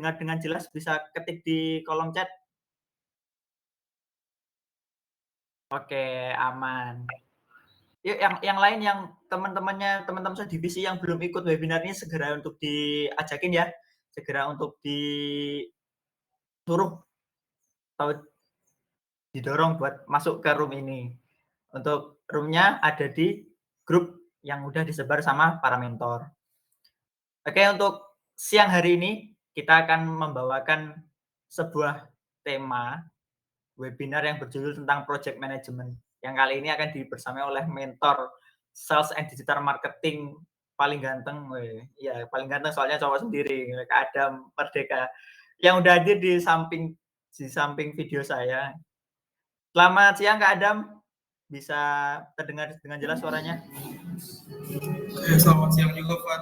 dengar dengan jelas bisa ketik di kolom chat. Oke, aman. Yuk yang lain yang teman-teman sedivisi yang belum ikut webinar ini segera untuk diajakin ya. Segera untuk disuruh atau didorong buat masuk ke room ini. Untuk room-nya ada di grup yang udah disebar sama para mentor. Oke, untuk siang hari ini kita akan membawakan sebuah tema webinar yang berjudul tentang project management. Yang kali ini akan dibersamai oleh mentor sales and digital marketing paling ganteng, iya paling ganteng soalnya cowok sendiri, Kak Adam Merdeka, yang udah hadir di samping video saya. Selamat siang Kak Adam, bisa terdengar dengan jelas suaranya? Selamat siang juga Pak.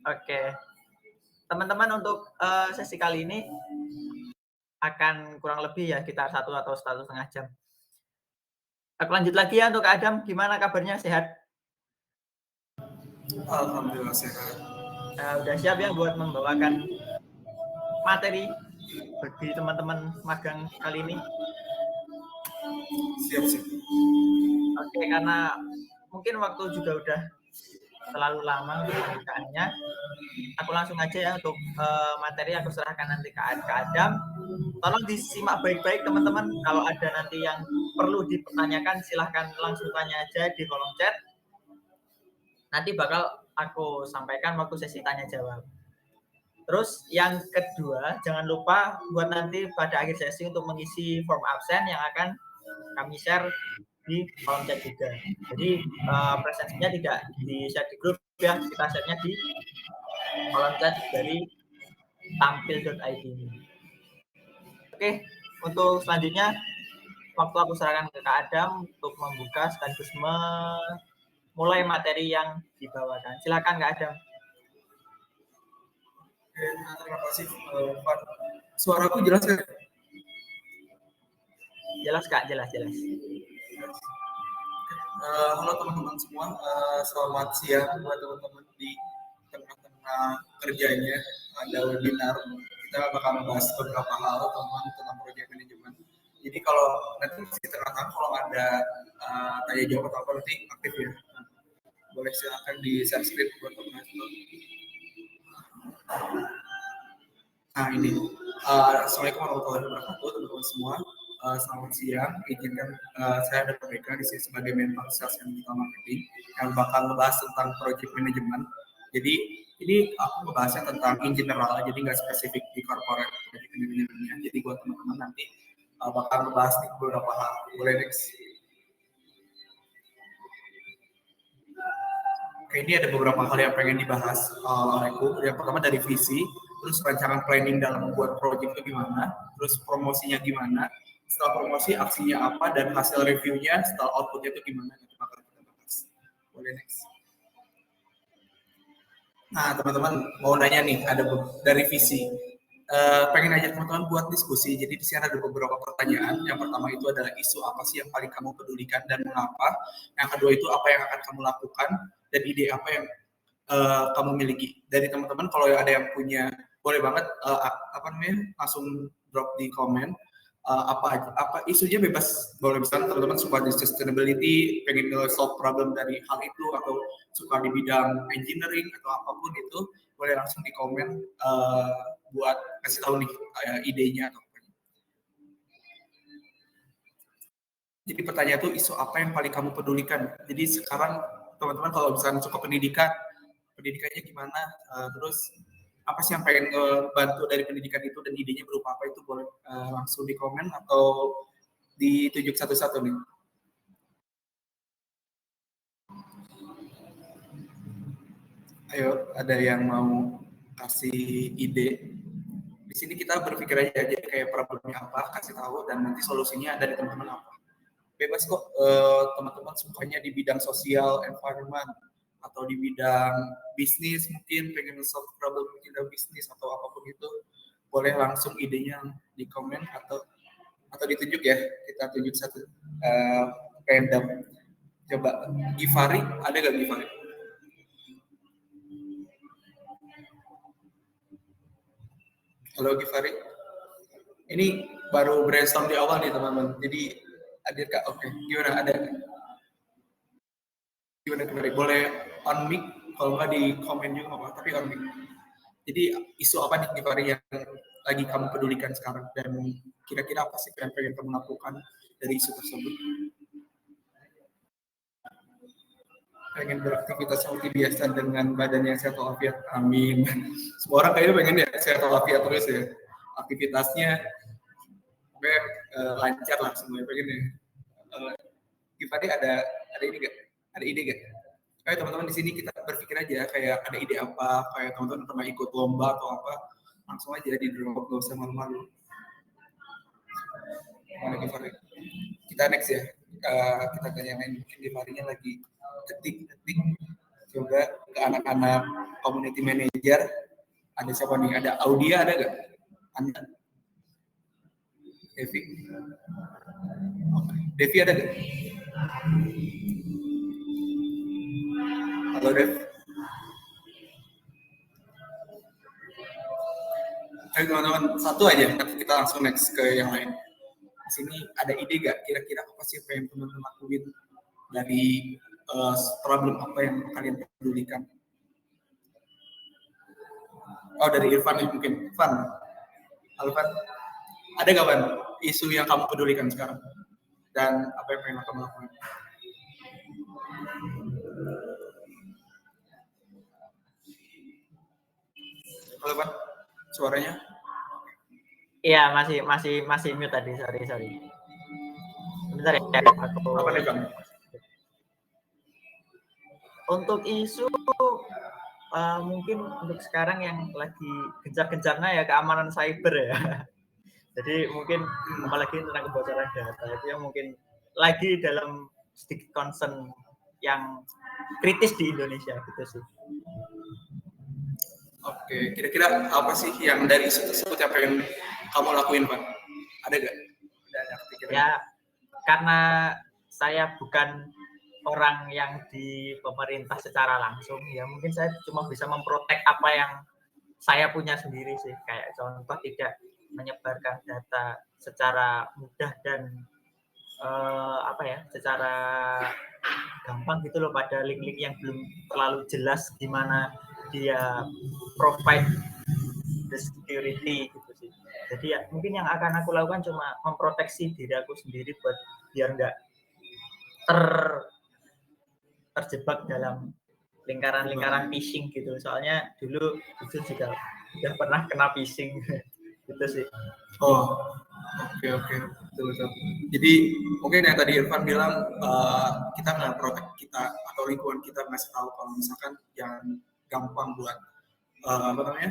Oke, teman-teman untuk sesi kali ini akan kurang lebih ya sekitar 1 atau 1,5 jam. Aku lanjut lagi ya untuk Kak Adam, gimana kabarnya, sehat? Alhamdulillah sehat. Udah siap ya buat membawakan materi bagi teman-teman magang kali ini? Siap. Oke, karena mungkin waktu juga udah terlalu lama untuk pembukaannya, aku langsung aja ya untuk materi aku serahkan nanti ke Adam. Tolong disimak baik-baik teman-teman. Kalau ada nanti yang perlu dipertanyakan, silahkan langsung tanya aja di kolom chat. Nanti bakal aku sampaikan waktu sesi tanya jawab. Terus yang kedua, jangan lupa buat nanti pada akhir sesi untuk mengisi form absen yang akan kami share di kolom chat juga. Jadi presensinya tidak di-share di grup ya, kita share-nya di kolom chat dari tampil.id ini. Oke, untuk selanjutnya waktu aku serahkan ke Kak Adam untuk membuka sekaligus memulai materi yang dibawakan. Silakan Kak Adam. Terima kasih Pak. Suaraku jelas kan? Jelas Kak, jelas. Halo teman-teman semua, selamat siang buat teman-teman di tengah-tengah kerjanya ada webinar. Kita bakal membahas beberapa hal teman-teman tentang project management. Jadi kalau nanti di tengah-tengah kalau ada tanya jawab atau apa nanti aktif ya. Boleh silakan di share screen buat teman-teman. Nah ini, assalamualaikum warahmatullahi wabarakatuh teman-teman semua. Selamat siang, izinkan saya ada Merdeka di sini sebagai mentor sales and digital marketing yang bakal membahas tentang project management. Jadi ini aku membahasnya tentang in general, jadi nggak spesifik di corporate project managementnya. Jadi buat teman-teman nanti bakal membahas nih beberapa hal. Boleh next? Oke, ini ada beberapa hal yang pengen dibahas olehku. Yang pertama dari visi, terus rancangan planning dalam membuat project itu gimana, terus promosinya gimana, setelah promosi aksinya apa, dan hasil reviewnya setelah outputnya itu gimana, itu bakal kita bahas. Boleh next. Nah teman-teman mau nanya nih, ada dari visi. Pengen ajak teman-teman buat diskusi. Jadi di sini ada beberapa pertanyaan. Yang pertama itu adalah isu apa sih yang paling kamu pedulikan dan mengapa. Yang kedua itu apa yang akan kamu lakukan dan ide apa yang kamu miliki. Dari teman-teman kalau ada yang punya, boleh banget langsung drop di komen. Apa isunya bebas, boleh misalnya teman-teman suka di sustainability, pengen solve problem dari hal itu, atau suka di bidang engineering atau apapun itu, boleh langsung di komen buat kasih tahu nih idenya atau apa. Jadi pertanyaan itu isu apa yang paling kamu pedulikan. Jadi sekarang teman-teman kalau misalnya suka pendidikannya gimana, terus apa sih yang pengen bantu dari pendidikan itu dan idenya berupa apa, itu boleh langsung di komen atau ditunjuk satu-satu nih. Ayo, ada yang mau kasih ide? Di sini kita berpikir aja kayak problemnya apa, kasih tahu, dan nanti solusinya dari teman-teman apa. Bebas kok, teman-teman sukanya di bidang sosial, environment, atau di bidang bisnis, mungkin pengen solve problem di bidang bisnis atau apapun itu, boleh langsung idenya di komen atau ditunjuk ya, kita tunjuk satu random. Coba Givari, ada gak Givari? Halo Givari. Ini baru brainstorm di awal nih teman-teman. Jadi hadir Kak. Oke. Gimana ada? Gimana Givari? Boleh on mic, kalau nggak di komen juga apa, tapi on mic. Jadi isu apa nih Givari yang lagi kamu pedulikan sekarang dan kira-kira apa sih yang pengen kamu lakukan dari isu tersebut? Pengen beraktivitas seperti biasa dengan badan yang sehat walafiat. Amin. Semua orang kayaknya pengen ya sehat walafiat terus ya. Aktivitasnya lancar lah semuanya pengen ya. Givari ada ini gak? Ada ide gak? Kayak teman-teman di sini kita berpikir aja kayak ada ide apa, kayak teman-teman pernah ikut lomba atau apa, langsung aja di drop, gak usah malu-malu. Mana Givari? Kita next ya. Kita tanyain mungkin Givarinya lagi ketik coba ke anak-anak community manager. Ada siapa nih? Ada Audia, ada gak? Anda? Devi ada gak? Halo Dev. Ayo teman-teman, satu aja, nanti kita langsung next ke yang lain. Di sini ada ide gak? Kira-kira apa sih yang pengen teman-teman lakuin dari problem apa yang kalian pedulikan? Oh, dari Irfan mungkin. Irfan. Halo Irfan. Ada gak Van isu yang kamu pedulikan sekarang? Dan apa yang pengen kamu lakukan? Halo Van, suaranya? Iya, masih mute tadi, sorry. Bentar ya, aku. Apa nih Bang? Untuk isu mungkin untuk sekarang yang lagi gencar-gencarnya ya keamanan cyber ya. Jadi mungkin apalagi tentang kebocoran data itu yang mungkin lagi dalam sedikit concern yang kritis di Indonesia gitu sih. Oke, kira-kira apa sih yang dari isu tersebut yang pengen kamu lakuin Pak? Ada gak? Ya, karena saya bukan orang yang di pemerintah secara langsung, ya mungkin saya cuma bisa memprotek apa yang saya punya sendiri sih. Kayak contoh tidak menyebarkan data secara mudah dan secara gampang gitu loh pada link-link yang belum terlalu jelas gimana dia provide the security gitu sih. Jadi ya mungkin yang akan aku lakukan cuma memproteksi diri aku sendiri buat biar nggak terjebak dalam lingkaran phishing gitu. Soalnya dulu itu juga udah pernah kena phishing gitu sih. Oh, oke, betul. Jadi mungkin yang tadi Irfan bilang kita nggak protek kita atau lingkungan kita ngasih tahu kalau misalkan yang gampang buat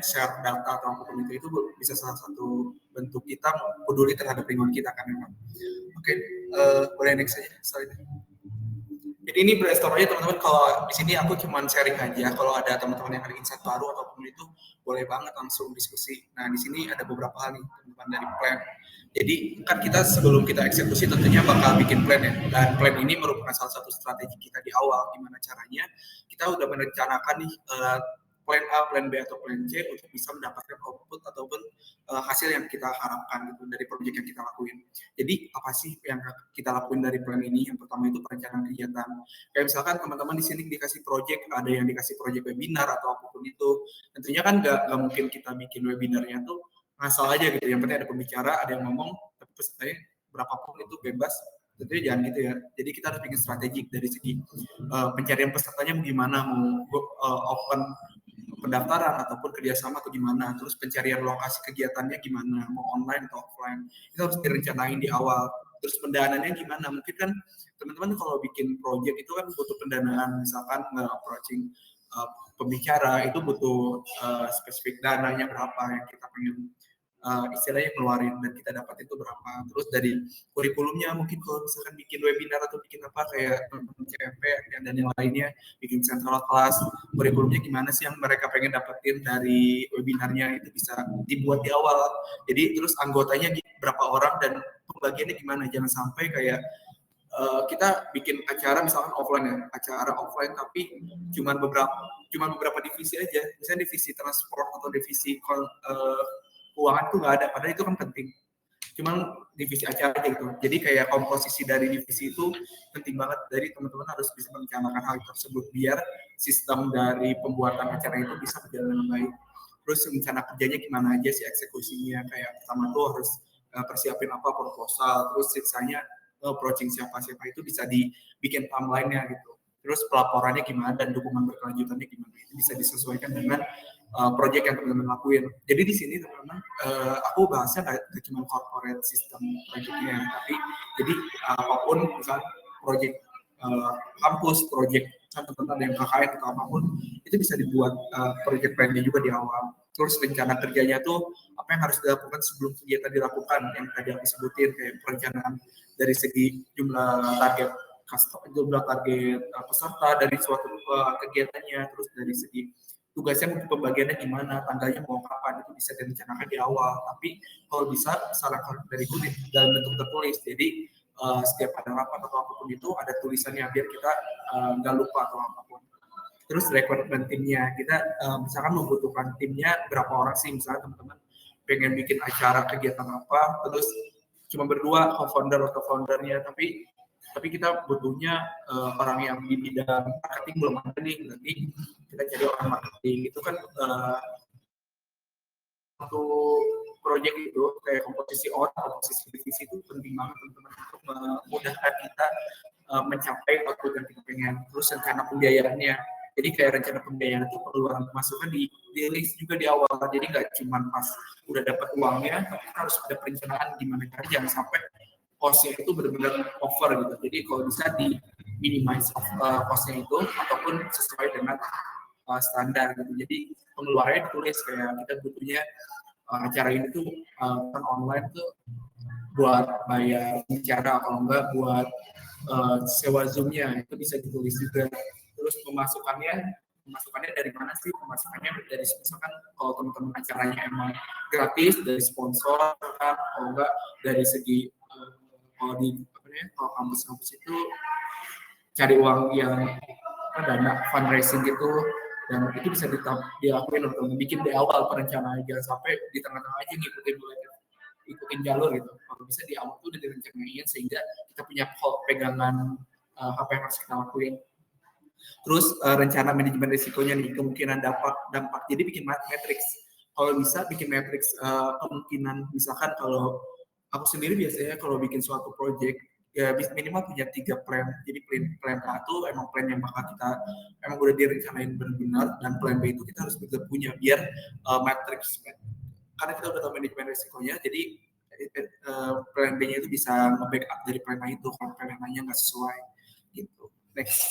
share data atau apapun itu bisa salah satu bentuk kita peduli terhadap lingkungan kita kan memang. Oke, boleh next aja selanjutnya. Jadi ini brainstorm aja teman-teman. Kalau di sini aku cuma sharing aja. Kalau ada teman-teman yang ada insight baru ataupun itu boleh banget langsung diskusi. Nah di sini ada beberapa hal nih teman-teman dari plan. Jadi kan kita sebelum kita eksekusi tentunya bakal bikin plan ya. Dan plan ini merupakan salah satu strategi kita di awal. Gimana caranya kita udah merencanakan nih plan A, plan B atau plan C untuk bisa mendapatkan output ataupun hasil yang kita harapkan gitu dari proyek yang kita lakuin. Jadi apa sih yang kita lakuin dari plan ini? Yang pertama itu perencanaan kegiatan. Kayak misalkan teman-teman di sini dikasih proyek, ada yang dikasih proyek webinar atau apapun itu. Tentunya kan nggak mungkin kita bikin webinarnya tuh ngasal aja gitu. Yang penting ada pembicara, ada yang ngomong, tapi pesertanya berapapun itu bebas. Tentunya jangan gitu ya. Jadi kita harus bikin strategik dari segi pencarian pesertanya gimana, mau open pendaftaran ataupun kerjasama atau gimana, terus pencarian lokasi kegiatannya gimana, mau online atau offline, itu harus direncanain di awal. Terus pendanaannya gimana, mungkin kan teman-teman kalau bikin project itu kan butuh pendanaan, misalkan nge-approaching pembicara itu butuh spesifik dananya berapa yang kita pengen istilahnya keluarin dan kita dapat itu berapa. Terus dari kurikulumnya mungkin kalau misalkan bikin webinar atau bikin apa kayak CMP dan yang lainnya, bikin central class, kurikulumnya gimana sih yang mereka pengen dapetin dari webinarnya itu bisa dibuat di awal. Jadi terus anggotanya berapa orang dan pembagiannya gimana, jangan sampai kayak kita bikin acara misalkan offline ya, acara offline tapi cuma beberapa divisi aja, misalnya divisi transport atau divisi keuangan tuh nggak ada, padahal itu kan penting. Cuman divisi acara aja gitu. Jadi kayak komposisi dari divisi itu penting banget, dari teman-teman harus bisa merencanakan hal tersebut biar sistem dari pembuatan acara itu bisa berjalan dengan baik. Terus rencana kerjanya gimana aja sih eksekusinya, kayak pertama tuh harus persiapin apa proposal, terus sisanya approaching siapa-siapa itu bisa dibikin timeline-nya gitu. Terus pelaporannya gimana dan dukungan berkelanjutannya gimana, itu bisa disesuaikan dengan project yang teman-teman lakuin. Jadi di sini teman-teman, aku bahasnya nggak cuma corporate system projectnya, tapi jadi apapun misalnya project kampus, project teman-teman yang KKN atau apapun, itu bisa dibuat project plan-nya juga di awal. Terus rencana kerjanya tuh apa yang harus dilakukan sebelum kegiatan dilakukan, yang tadi aku sebutin, kayak perencanaan dari segi jumlah target peserta dari suatu kegiatannya, terus dari segi tugasnya mungkin pembagiannya gimana, tanggalnya mau kapan, itu bisa direncanakan di awal. Tapi kalau bisa sarankan dari kulit dalam bentuk tertulis. Jadi setiap ada rapat atau apapun itu ada tulisannya biar kita nggak lupa atau apapun. Terus rekrutmen timnya, kita misalkan membutuhkan timnya berapa orang sih, misalnya teman-teman pengen bikin acara kegiatan apa, terus cuma berdua co-founder atau foundernya, tapi kita butuhnya orang yang di bidang marketing belum ada nih, berarti kita cari orang marketing. Itu kan satu proyek itu kayak komposisi orang, komposisi divisi itu penting banget teman-teman untuk memudahkan kita mencapai output yang kita pengen. Terus rencana pembiayaannya, jadi kayak rencana pembiayaan itu pengeluaran pemasukan di list juga di awal, jadi nggak cuma pas udah dapat uangnya, tapi harus ada perencanaan gimana cara jangan sampai cost-nya itu benar-benar over gitu. Jadi kalau bisa di minimize cost-nya itu ataupun sesuai dengan standar gitu. Jadi pengeluarannya ditulis, kayak kita butuhnya acara ini tuh kan online tuh buat bayar bicara, kalau enggak buat sewa Zoom-nya, itu bisa ditulis juga. Terus pemasukannya dari mana sih? Pemasukannya dari, misalkan kalau teman-teman acaranya emang gratis, dari sponsor kan, kalau enggak dari segi kalau di kalau kampus-kampus itu cari uang yang dana fundraising gitu, dan itu bisa dilakuin untuk bikin di awal perencanaan, jangan sampai di tengah-tengah aja ikutin jalur gitu. Kalau bisa di awal tuh udah direncanain sehingga kita punya pegangan apa yang harus kita lakuin. Terus rencana manajemen risikonya nih, kemungkinan dampak. Jadi bikin matriks. Kalau bisa bikin matriks kemungkinan, misalkan kalau aku sendiri biasanya kalau bikin suatu project ya minimal punya 3 plan. Jadi plan A itu emang plan yang bakal kita emang udah direncanain benar-benar, dan plan B itu kita harus juga punya biar matriks, karena kita udah tahu manajemen risikonya, jadi plan B-nya itu bisa nge-backup dari plan A itu kalau plan A-nya nggak sesuai gitu. Next.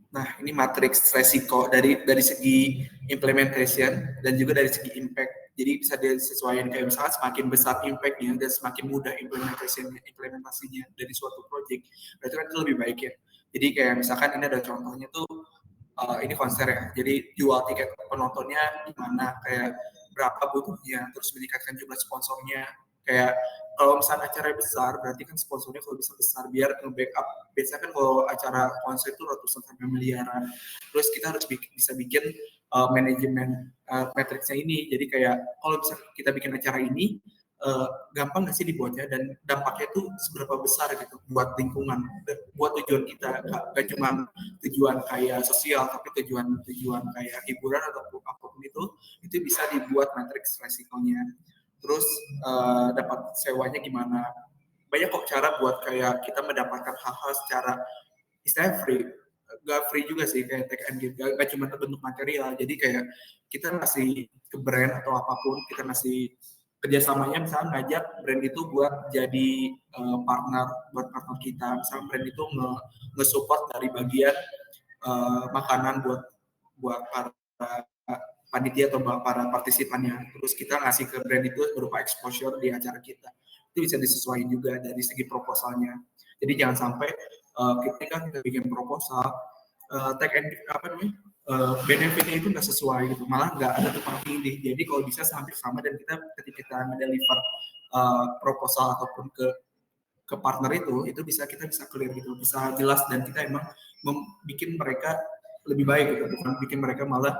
Nah, ini matriks resiko dari segi implementation dan juga dari segi impact. Jadi bisa disesuaikan, kayak misalnya semakin besar impact-nya dan semakin mudah implementasinya dari suatu project, berarti kan itu lebih baik ya. Jadi kayak misalkan ini ada contohnya tuh, ini konser ya, jadi jual tiket penontonnya gimana, kayak berapa butuhnya, terus meningkatkan jumlah sponsornya. Kayak kalau misalnya acara besar, berarti kan sponsornya kalau bisa besar biar nge-backup. Biasanya kan kalau acara konser itu ratusan sampai miliaran. Terus kita harus bisa bikin manajemen matriksnya ini. Jadi kayak kalau bisa kita bikin acara ini, gampang nggak sih dibuatnya, dan dampaknya itu seberapa besar gitu buat lingkungan, buat tujuan kita, nggak cuma tujuan kayak sosial, tapi tujuan kayak hiburan atau apapun itu bisa dibuat matriks resikonya. Terus dapat sewanya gimana, banyak kok cara buat kayak kita mendapatkan hal-hal secara istilahnya free, gak free juga sih, kayak take and give, gak cuma bentuk material. Jadi kayak kita ngasih ke brand atau apapun, kita ngasih kerjasamanya, misalnya ngajak brand itu buat jadi partner kita, misalnya brand itu nge-support dari bagian makanan buat para panitia atau para partisipannya. Terus kita ngasih ke brand itu berupa exposure di acara kita. Itu bisa disesuaikan juga dari segi proposalnya. Jadi jangan sampai ketika kita bikin proposal, benefitnya itu nggak sesuai gitu, malah nggak ada tukang pilih. Jadi kalau bisa hampir sama, dan kita ketika kita mendeliver proposal ataupun ke partner itu bisa kita bisa clear gitu, bisa jelas, dan kita emang membuat mereka lebih baik gitu, bukan bikin mereka malah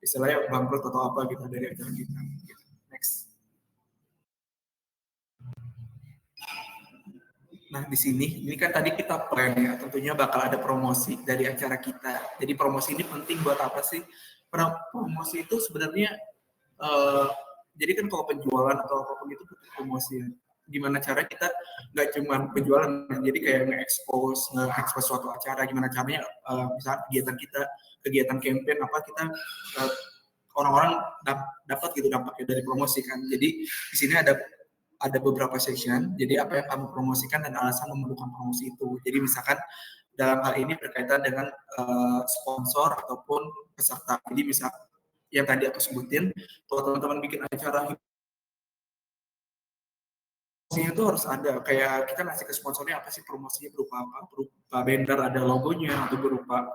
istilahnya bangkrut atau apa gitu dari acara kita. Gitu. Next. Nah, di sini, ini kan tadi kita plan ya, tentunya bakal ada promosi dari acara kita. Jadi promosi ini penting buat apa sih? Promosi itu sebenarnya, jadi kan kalau penjualan atau apapun itu butuh promosi ya. Gimana cara kita nggak cuma penjualan, jadi kayak nge-expose suatu acara, gimana caranya, misalnya kegiatan kita, kegiatan campaign apa kita, orang-orang dapat gitu dampaknya dari promosi kan. Jadi di sini ada beberapa section, jadi apa yang kamu promosikan dan alasan memerlukan promosi itu. Jadi misalkan dalam hal ini berkaitan dengan sponsor ataupun peserta. Jadi misal yang tadi aku sebutin, kalau teman-teman bikin acara promosinya itu harus ada, kayak kita ngasih ke sponsornya apa sih, promosinya berupa apa, berupa banner ada logonya atau berupa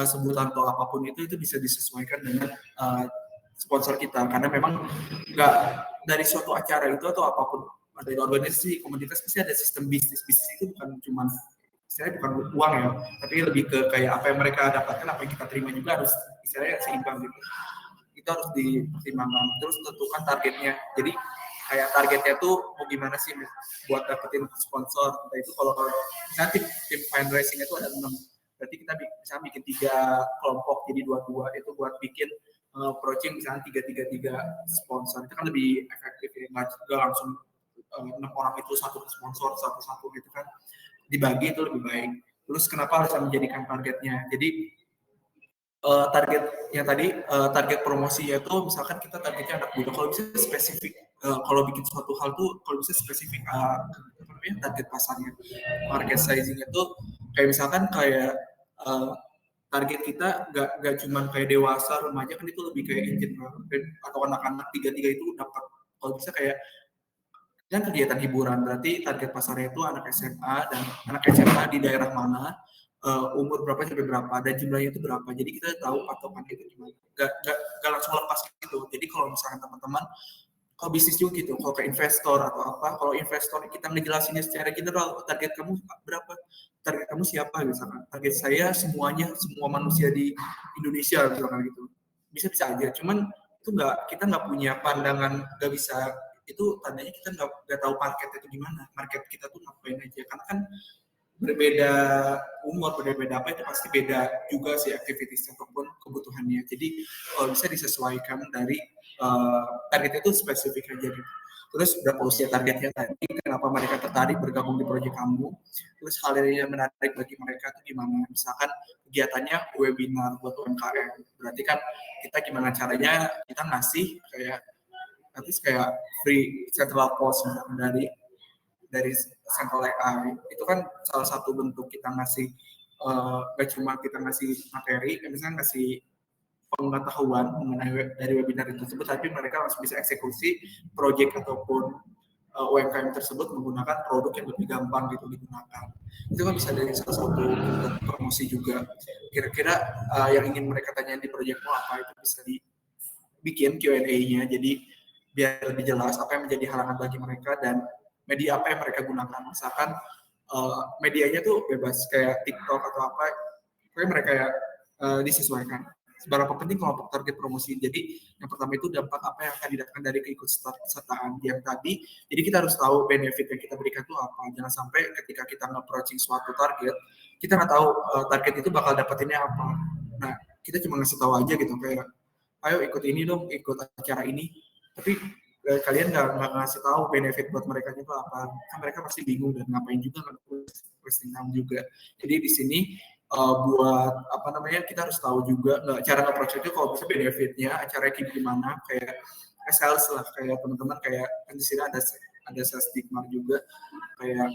sebutan atau apapun itu bisa disesuaikan dengan sponsor kita, karena memang nggak dari suatu acara itu atau apapun dari organisasi komunitas pasti ada sistem bisnis itu bukan cuma istilahnya bukan uang ya, tapi lebih ke kayak apa yang mereka dapatkan, apa yang kita terima juga harus istilahnya seimbang gitu, itu harus dipertimbangkan. Terus tentukan targetnya, jadi kayak targetnya tuh mau gimana sih buat dapetin sponsor. Nah, itu kalau misalnya tim fundraising itu ada 6, berarti kita bisa bikin 3 kelompok jadi 2-2, itu buat bikin approaching misalnya 3 sponsor, itu kan lebih efektif ya, nggak langsung 6 orang itu satu sponsor satu gitu kan, dibagi itu lebih baik. Terus kenapa harus menjadikan targetnya, jadi target yang tadi, target promosinya itu misalkan kita targetnya anak muda, kalau bisa spesifik, kalau bikin suatu hal tuh kalau bisa spesifik, target pasarnya, market sizing itu kayak misalkan kayak target kita nggak cuma kayak dewasa, remaja kan, itu lebih kayak in general, atau anak-anak 3 itu dapat, kalau bisa kayak dan kegiatan hiburan, berarti target pasarnya itu anak SMA dan anak SMA di daerah mana, umur berapa sampai berapa, dan jumlahnya itu berapa. Jadi kita tahu patokan itu gimana. Gak langsung lepas gitu. Jadi kalau misalnya teman-teman, kalau bisnis juga gitu, kalau ke investor atau apa, kalau investor kita ngejelasinnya secara general, target kamu berapa, target kamu siapa misalkan, target saya semuanya, semua manusia di Indonesia misalkan gitu, bisa aja, cuman itu kita nggak punya pandangan, nggak bisa, itu tandanya kita nggak tahu market itu gimana, market kita tuh ngapain aja, karena kan berbeda umur, berbeda apa, itu pasti beda juga sih aktivitas ataupun kebutuhannya. Jadi kalau bisa disesuaikan dari target itu spesifik aja gitu. Terus berapa usia targetnya tadi, kenapa mereka tertarik bergabung di proyek kamu, terus hal yang menarik bagi mereka itu gimana, misalkan kegiatannya webinar buat UMKM, berarti kan kita gimana caranya kita ngasih kayak nanti kayak free central post dari Central AI, itu kan salah satu bentuk kita ngasih, gak cuma kita ngasih materi, misalnya ngasih pengetahuan mengenai dari webinar itu tersebut, tapi mereka langsung bisa eksekusi project ataupun UMKM tersebut menggunakan produk yang lebih gampang gitu digunakan. Itu kan bisa dari salah satu bentuk promosi juga. Kira-kira yang ingin mereka tanyain di proyekmu apa, itu bisa dibikin Q&A-nya, jadi biar lebih jelas apa yang menjadi halangan bagi mereka dan media apa yang mereka gunakan. Misalkan medianya tuh bebas kayak TikTok atau apa, pokoknya mereka disesuaikan. Seberapa penting kelompok target promosi. Jadi yang pertama itu dampak apa yang akan didapatkan dari keikutsertaan yang tadi. Jadi kita harus tahu benefit yang kita berikan itu apa. Jangan sampai ketika kita nge-approaching suatu target, kita nggak tahu target itu bakal dapetinnya apa. Nah, kita cuma ngasih tahu aja gitu, kayak ayo ikut ini dong, ikut acara ini. Tapi kalian nggak ngasih tahu benefit buat mereka juga apa, kan mereka pasti bingung dan ngapain juga, nggak wasting time juga. Jadi di sini buat apa namanya, kita harus tahu juga cara nge-approach itu, kalau bisa benefitnya acara kayak gimana, kayak sales lah, kayak teman-teman kayak kan di sini ada sales stigma juga, kayak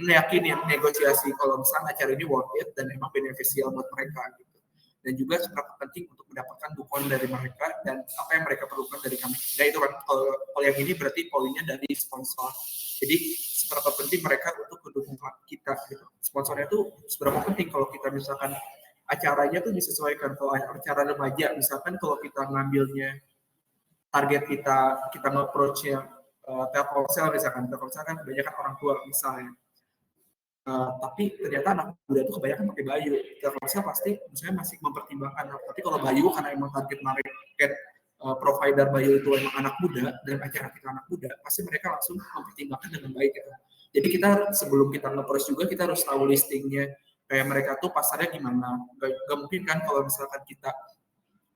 ini yakin yang negosiasi kalau misalnya acara ini worth it dan emang beneficial buat mereka gitu. Dan juga seberapa penting untuk mendapatkan dukungan dari mereka dan apa yang mereka perlukan dari kami. Nah itu kan kalau yang ini berarti poinnya dari sponsor. Jadi seberapa penting mereka untuk mendukung kita gitu. Sponsornya tuh seberapa penting, kalau kita misalkan acaranya tuh disesuaikan. Kalau acara remaja misalkan, kalau kita ngambilnya target kita nge-approach yang Telkomsel misalkan, Telkomsel kan kebanyakan orang tua misalnya. Tapi ternyata anak muda itu kebanyakan pakai Bayu. Telkomsel pasti misalnya masih mempertimbangkan. Tapi kalau Bayu karena emang target market provider Bayu itu emang anak muda dan acara kita anak muda, pasti mereka langsung mempertimbangkan dengan baik gitu. Jadi kita sebelum kita nge-approach juga kita harus tahu listingnya kayak mereka tuh pasarnya gimana. Gak mungkin kan kalau misalkan kita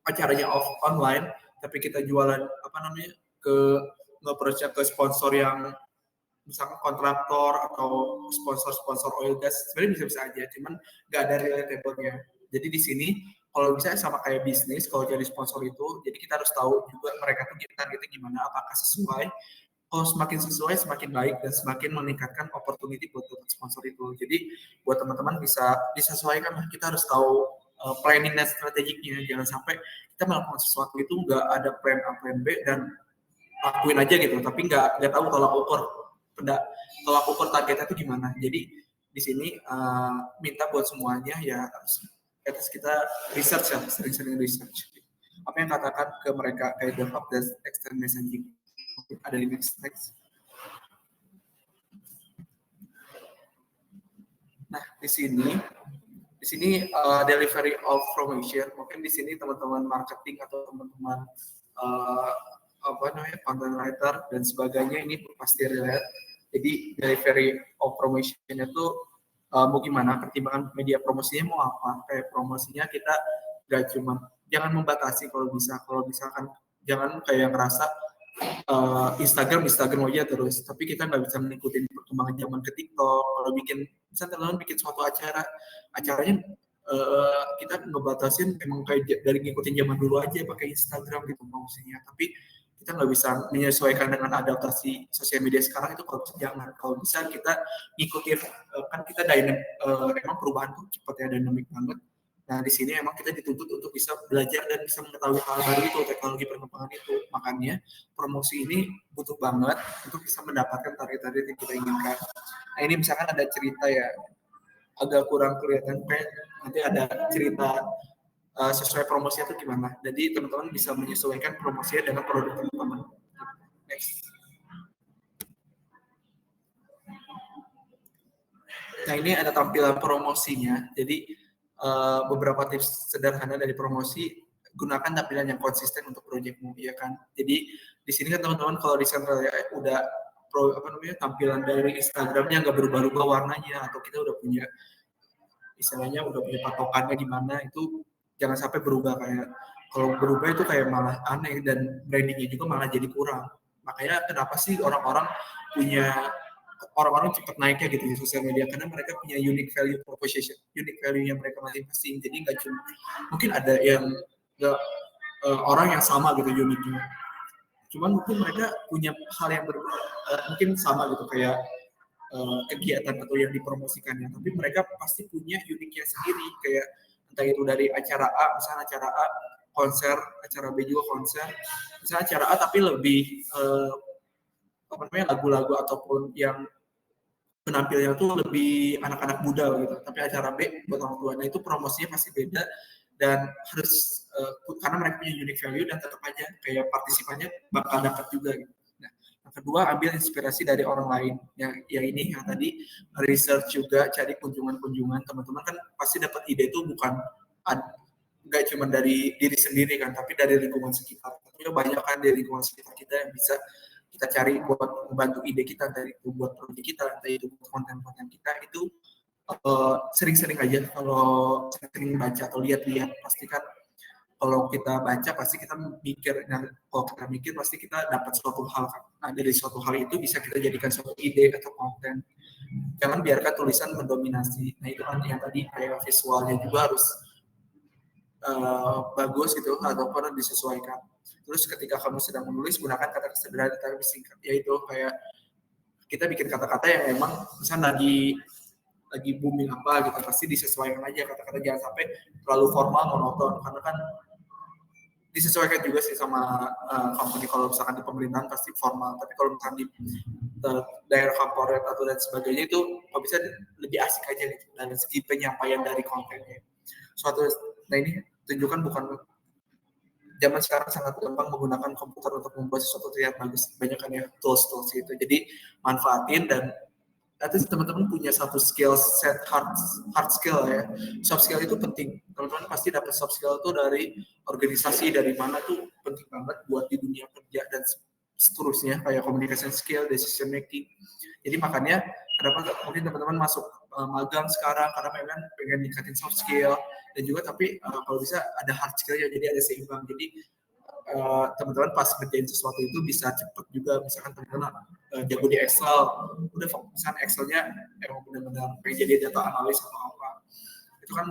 acaranya online tapi kita jualan apa namanya ke nge-approach ke sponsor yang misalkan kontraktor atau sponsor oil gas sebenarnya bisa-bisa aja, cuman nggak ada relatable-nya. Jadi di sini kalau misalnya sama kayak bisnis, kalau jadi sponsor itu, jadi kita harus tahu juga mereka tuh targetnya gimana, apakah sesuai. Kalau semakin sesuai, semakin baik dan semakin meningkatkan opportunity buat dapat sponsor itu. Jadi buat teman-teman bisa disesuaikan, kita harus tahu planning dan strategiknya. Jangan sampai kita melakukan sesuatu itu nggak ada plan A, plan B dan lakuin aja gitu, tapi nggak tahu tolak ukur targetnya itu gimana. Jadi di sini minta buat semuanya ya harus kita research ya, sering-sering research. Apa yang katakan ke mereka kayak DevOps dan external messaging. Ada di next. Nah di sini delivery of promotion. Mungkin di sini teman-teman marketing atau teman-teman apa namanya content writer dan sebagainya ini pasti relate. Jadi delivery of promotion itu mau gimana, pertimbangan media promosinya mau apa, kayak promosinya kita gak cuma jangan membatasi kalau misalkan jangan kayak ngerasa Instagram aja terus, tapi kita nggak bisa mengikuti perkembangan zaman ke TikTok. Kalau misalnya teman-teman bikin suatu acaranya kita ngebatasin emang kayak dari ngikutin zaman dulu aja pakai Instagram gitu promosinya, tapi kita nggak bisa menyesuaikan dengan adaptasi sosial media sekarang itu. Kalau bisa jangan, kalau bisa kita ngikutin kan kita emang perubahan tuh cepat ya, dinamik banget. Nah di sini emang kita dituntut untuk bisa belajar dan bisa mengetahui hal baru itu, teknologi perkembangan itu. Makanya promosi ini butuh banget untuk bisa mendapatkan target-target yang kita inginkan. Nah ini misalkan ada cerita ya, agak kurang kelihatan kayak nanti ada cerita sesuai promosinya itu gimana. Jadi teman-teman bisa menyesuaikan promosinya dengan produk teman-teman. Next. Nah ini ada tampilan promosinya. Jadi beberapa tips sederhana dari promosi, gunakan tampilan yang konsisten untuk proyekmu, ya kan. Jadi di sini kan teman-teman kalau di Central AI udah tampilan dari Instagramnya nggak berubah-ubah warnanya, atau kita udah punya istilahnya udah punya patokannya di mana, itu jangan sampai berubah. Kayak kalau berubah itu kayak malah aneh dan brandingnya juga malah jadi kurang. Makanya kenapa sih orang-orang cepat naiknya gitu di sosial media, karena mereka punya unique value proposition, unique value yang mereka masing-masing. Jadi nggak cuma mungkin ada yang orang yang sama gitu uniknya, cuman mungkin mereka punya hal yang mungkin sama gitu kayak kegiatan atau yang dipromosikannya, tapi mereka pasti punya uniknya sendiri, kayak entah itu dari acara A, misalnya acara A konser, acara B juga konser, misalnya acara A tapi lebih lagu-lagu ataupun yang penampilnya tuh lebih anak-anak muda gitu, tapi acara B buat orang tua. Nah itu promosinya pasti beda dan harus karena mereka punya unique value dan tetap aja kayak partisipannya bakal dapat juga gitu. Nah, yang kedua, ambil inspirasi dari orang lain. Yang ini yang tadi research juga, cari kunjungan-kunjungan. Teman-teman kan pasti dapat ide itu bukan nggak cuma dari diri sendiri kan, tapi dari lingkungan sekitar. Tentunya banyak kan dari lingkungan sekitar kita yang bisa kita cari buat membantu ide kita, dari itu buat proyek kita, entah itu konten-konten kita. Itu sering-sering aja kalau sering baca atau lihat-lihat, pasti kan kalau kita baca pasti kita mikir, nah kalau kita mikir pasti kita dapat suatu hal kan. Nah dari suatu hal itu bisa kita jadikan suatu ide atau konten. Jangan biarkan tulisan mendominasi. Nah itu kan yang tadi kayak visualnya juga harus bagus gitu ataupun disesuaikan. Terus ketika kamu sedang menulis, gunakan kata sederhana tapi singkat, yaitu kayak kita bikin kata-kata yang memang misalnya lagi booming apa gitu, pasti disesuaikan aja kata-kata, jangan sampai terlalu formal monoton, karena kan disesuaikan juga sih sama company. Kalau misalkan di pemerintahan pasti formal, tapi kalau misalkan di daerah corporate atau dan sebagainya itu kalau bisa lebih asik aja gitu dari segi penyampaian dari kontennya. Nah ini tunjukkan bukan zaman sekarang sangat gampang menggunakan komputer untuk membuat sesuatu terlihat bagus, banyak kan ya tools gitu. Jadi manfaatin dan Artinya teman-teman punya satu skill set, hard skill ya. Soft skill itu penting. Teman-teman pasti dapat soft skill itu dari organisasi, dari mana tuh penting banget buat di dunia kerja dan seterusnya, kayak communication skill, decision making. Jadi makanya kenapa mungkin teman-teman masuk magang sekarang karena memang pengen ningkatin soft skill, dan juga tapi kalau bisa ada hard skill ya, jadi ada seimbang. Jadi teman-teman pas ngerjain sesuatu itu bisa cepet juga. Misalkan teman-teman jago di Excel, udah fokusan Excelnya emang benar-benar pengen jadi data analis atau apa, itu kan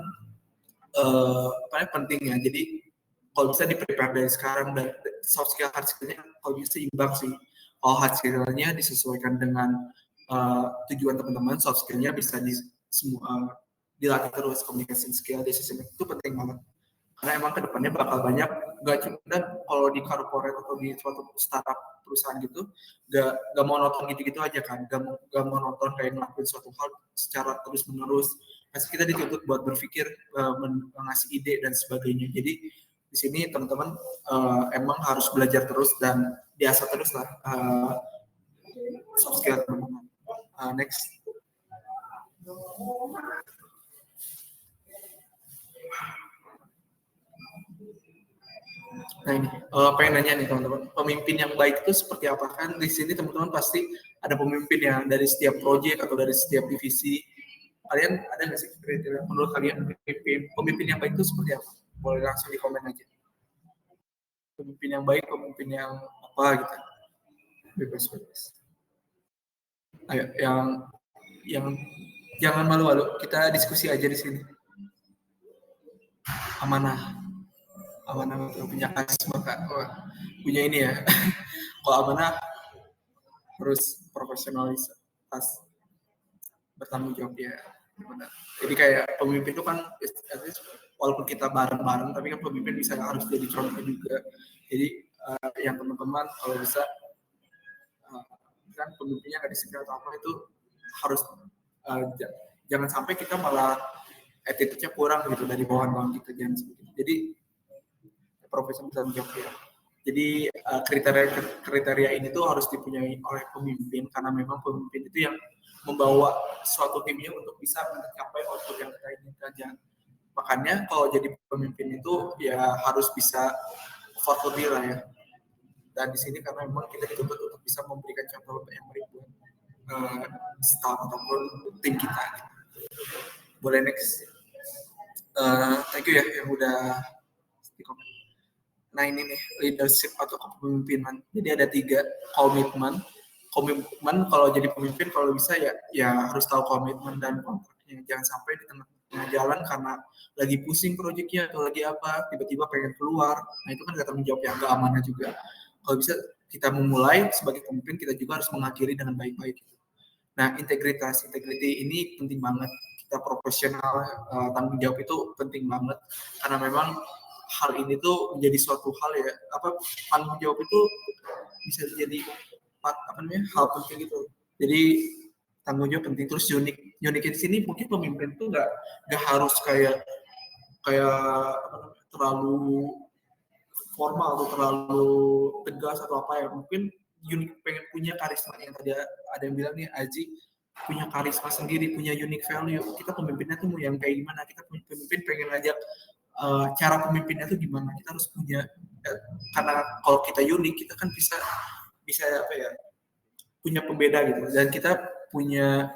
paling penting ya. Jadi kalau bisa di prepare dari sekarang, dan soft skill hard skillnya kalau bisa imbang sih. Kalau hard skillnya disesuaikan dengan tujuan teman-teman, soft skillnya bisa semua dilatih terus. Communication skill, decision itu penting banget. Karena emang kedepannya bakal banyak, nggak cuma kalau di corporate atau di suatu startup perusahaan gitu, nggak mau nonton gitu-gitu aja kan, nggak mau nonton kayak ngelakuin suatu hal secara terus menerus. Pasti kita dituntut buat berpikir, mengasih ide dan sebagainya. Jadi di sini teman-teman emang harus belajar terus dan biasa terus lah soft skill teman-teman. Next. Nah ini, pengen nanya nih teman-teman, pemimpin yang baik itu seperti apa? Kan di sini teman-teman pasti ada pemimpin yang dari setiap proyek atau dari setiap divisi. Kalian ada nggak sih kriteria menurut kalian pemimpin yang baik itu seperti apa? Boleh langsung di komen aja. Pemimpin yang baik, pemimpin yang apa gitu? Bebas. Ayo, yang jangan malu-malu, kita diskusi aja di sini. Amanah punya karisma Kak. Punya ini ya. Kalau amanah harus profesionalitas, bertanggung jawab ya. Benar. Jadi kayak pemimpin itu kan walaupun kita bareng-bareng, tapi kan pemimpin bisa harus jadi contoh juga. Jadi yang teman-teman kalau bisa kan pemimpinnya nggak disiplin atau apa, itu harus jangan sampai kita malah attitude-nya kurang gitu dari bawahan kita, jangan seperti itu. Jadi profesional bertanggung jawab ya. Jadi kriteria ini tuh harus dipunyai oleh pemimpin, karena memang pemimpin itu yang membawa suatu timnya untuk bisa mencapai output yang kita inginkan. Makanya kalau jadi pemimpin itu ya harus bisa overly lah ya. Dan di sini karena memang kita dituntut untuk bisa memberikan contoh yang baik buat staff ataupun tim kita. Boleh next. Thank you ya yang udah di komen. Nah ini nih, leadership atau kepemimpinan. Jadi ada 3, komitmen. Komitmen kalau jadi pemimpin kalau bisa ya harus tahu komitmen dan kontraknya. Jangan sampai di tengah jalan karena lagi pusing proyeknya atau lagi apa, tiba-tiba pengen keluar. Nah itu kan gak tanggung jawab yang gak amanah juga. Kalau bisa kita memulai sebagai pemimpin, kita juga harus mengakhiri dengan baik-baik. Nah integrity ini penting banget. Kita profesional, tanggung jawab itu penting banget. Karena memang hal ini tuh menjadi suatu hal ya, tanggung jawab itu bisa jadi hal penting gitu. Jadi tanggung jawab penting, terus unik di sini mungkin pemimpin tuh nggak harus kayak terlalu formal atau terlalu tegas atau apa ya. Mungkin unik, pengen punya karisma yang tadi ada yang bilang nih Aji, punya karisma sendiri, punya unique value. Kita pemimpinnya tuh mau yang kayak gimana? Kita punya pemimpin pengen ngajak cara pemimpinnya tuh gimana? Kita harus punya, karena kalau kita unik, kita kan bisa punya pembeda gitu, dan kita punya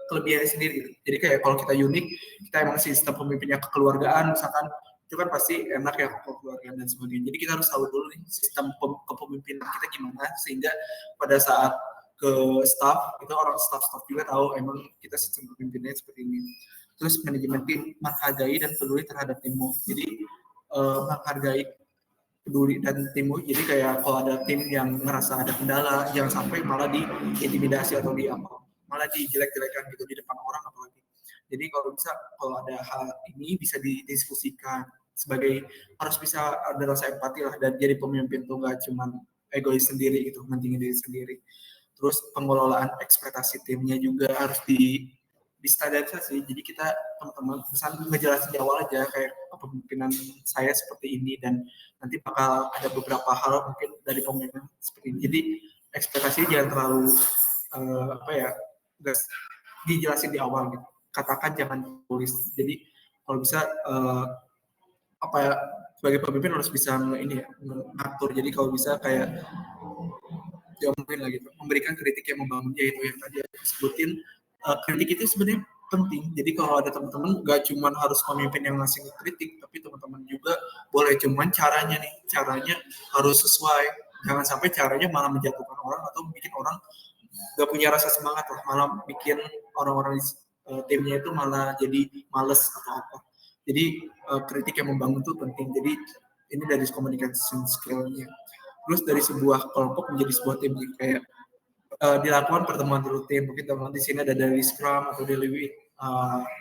kelebihannya sendiri gitu. Jadi kayak kalau kita unik, kita emang sistem pemimpinnya kekeluargaan misalkan, itu kan pasti enak ya kekeluargaan dan sebagainya. Jadi kita harus tahu dulu nih sistem kepemimpinan kita gimana, sehingga pada saat ke staff itu orang staff juga tahu emang kita sistem pemimpinnya seperti ini. Terus manajemen tim, menghargai dan peduli terhadap timmu. Jadi menghargai, peduli dan timmu. Jadi kayak kalau ada tim yang ngerasa ada kendala, jangan sampai malah diintimidasi atau malah dijelek-jelekan gitu di depan orang apalagi. Jadi kalau ada hal ini bisa didiskusikan, sebagai harus bisa ada rasa empati lah, dan jadi pemimpin tuh nggak cuma egois sendiri gitu, mentingin diri sendiri. Terus pengelolaan ekspektasi timnya juga harus distandarisasi. Jadi kita teman-teman misalnya ngejelasin di awal aja kayak kepemimpinan saya seperti ini, dan nanti bakal ada beberapa hal mungkin dari pemimpin seperti ini. Jadi ekspektasinya jangan terlalu guys, dijelasin di awal gitu. Katakan jangan tulis. Jadi kalau bisa apa ya, sebagai pemimpin harus bisa ini ya, mengatur. Jadi kalau bisa kayak ya mungkin lah gitu, memberikan kritik yang membangun, yaitu yang tadi aku sebutin. Kritik itu sebenarnya penting. Jadi kalau ada teman-teman gak cuma harus pemimpin yang ngasih kritik, tapi teman-teman juga boleh, cuman caranya harus sesuai. Jangan sampai caranya malah menjatuhkan orang atau bikin orang gak punya rasa semangat lah, malah bikin orang-orang timnya itu malah jadi males atau apa. Jadi kritik yang membangun itu penting. Jadi ini dari communication skill-nya. Terus dari sebuah kelompok menjadi sebuah tim, kayak dilakukan pertemuan rutin. Mungkin teman-teman di sini ada dari Scrum atau daily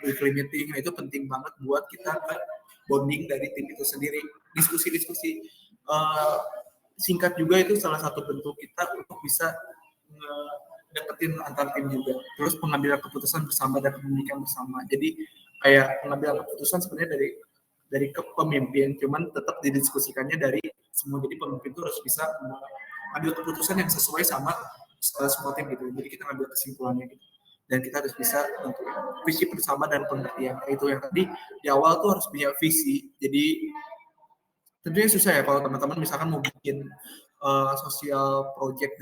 weekly meeting. Nah, itu penting banget buat kita bonding dari tim itu sendiri. Diskusi-diskusi singkat juga itu salah satu bentuk kita untuk bisa deketin antar tim juga. Terus pengambilan keputusan bersama dan komunikasi bersama. Jadi kayak pengambilan keputusan sebenarnya dari kepemimpin, cuman tetap didiskusikannya dari semua. Jadi pemimpin itu harus bisa ambil keputusan yang sesuai sama semua tim gitu. Jadi kita ambil kesimpulannya gitu. Dan kita harus bisa untuk visi bersama dan pengertian. Itu yang tadi di awal tuh harus punya visi. Jadi tentunya susah ya kalau teman-teman misalkan mau bikin sosial project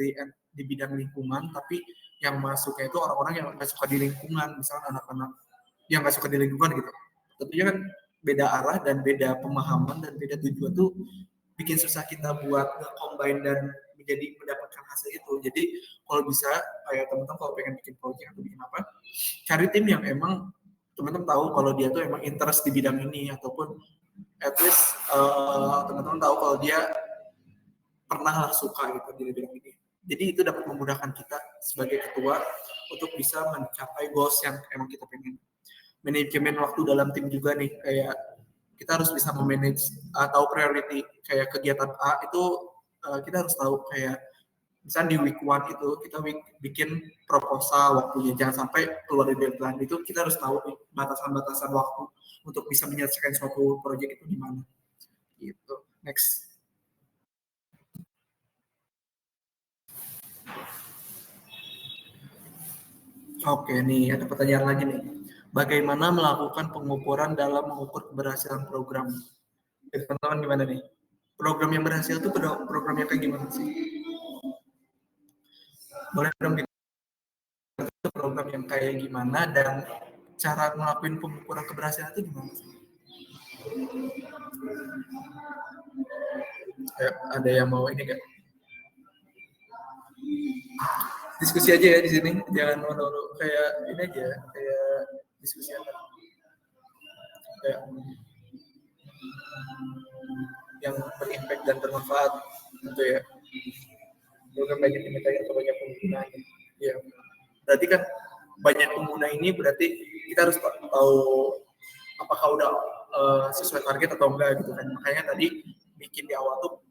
di bidang lingkungan, tapi yang masuknya itu orang-orang yang nggak suka di lingkungan, misalkan anak-anak yang nggak suka di lingkungan gitu. Tentunya kan beda arah dan beda pemahaman dan beda tujuan tuh bikin susah kita buat nge-combine dan mendapatkan hasil itu. Jadi kalau bisa kayak teman-teman kalau pengen bikin project atau bikin apa, cari tim yang emang teman-teman tahu kalau dia tuh emang interest di bidang ini, ataupun at least teman-teman tahu kalau dia pernah suka gitu di bidang ini. Jadi itu dapat memudahkan kita sebagai ketua untuk bisa mencapai goals yang emang kita pengen. Manajemen waktu dalam tim juga nih, kayak kita harus bisa memanage atau priority. Kayak kegiatan A itu kita harus tahu, kayak misalnya di week 1 itu kita bikin proposal, waktunya jangan sampai keluar dari deadline. Itu kita harus tahu batasan-batasan waktu untuk bisa menyelesaikan suatu proyek itu di mana. Gitu. Next. Oke, nih ada pertanyaan lagi nih. Bagaimana melakukan pengukuran dalam mengukur keberhasilan program? Teman-teman gimana nih? Program yang berhasil itu programnya kayak gimana sih? Boleh dong itu program yang kayak gimana dan cara ngelakuin pengukuran keberhasilan itu gimana sih? Ada yang mau ini gak? Diskusi aja ya di sini, jangan monolog, kayak ini aja, kayak diskusi apa? Kayak yang berimpact dan bermanfaat gitu ya. Program banyak dimintai atau banyak pengguna. Ya, berarti kan banyak pengguna ini berarti kita harus tahu apakah udah sesuai target atau enggak gitu kan. Makanya tadi bikin di awal tuh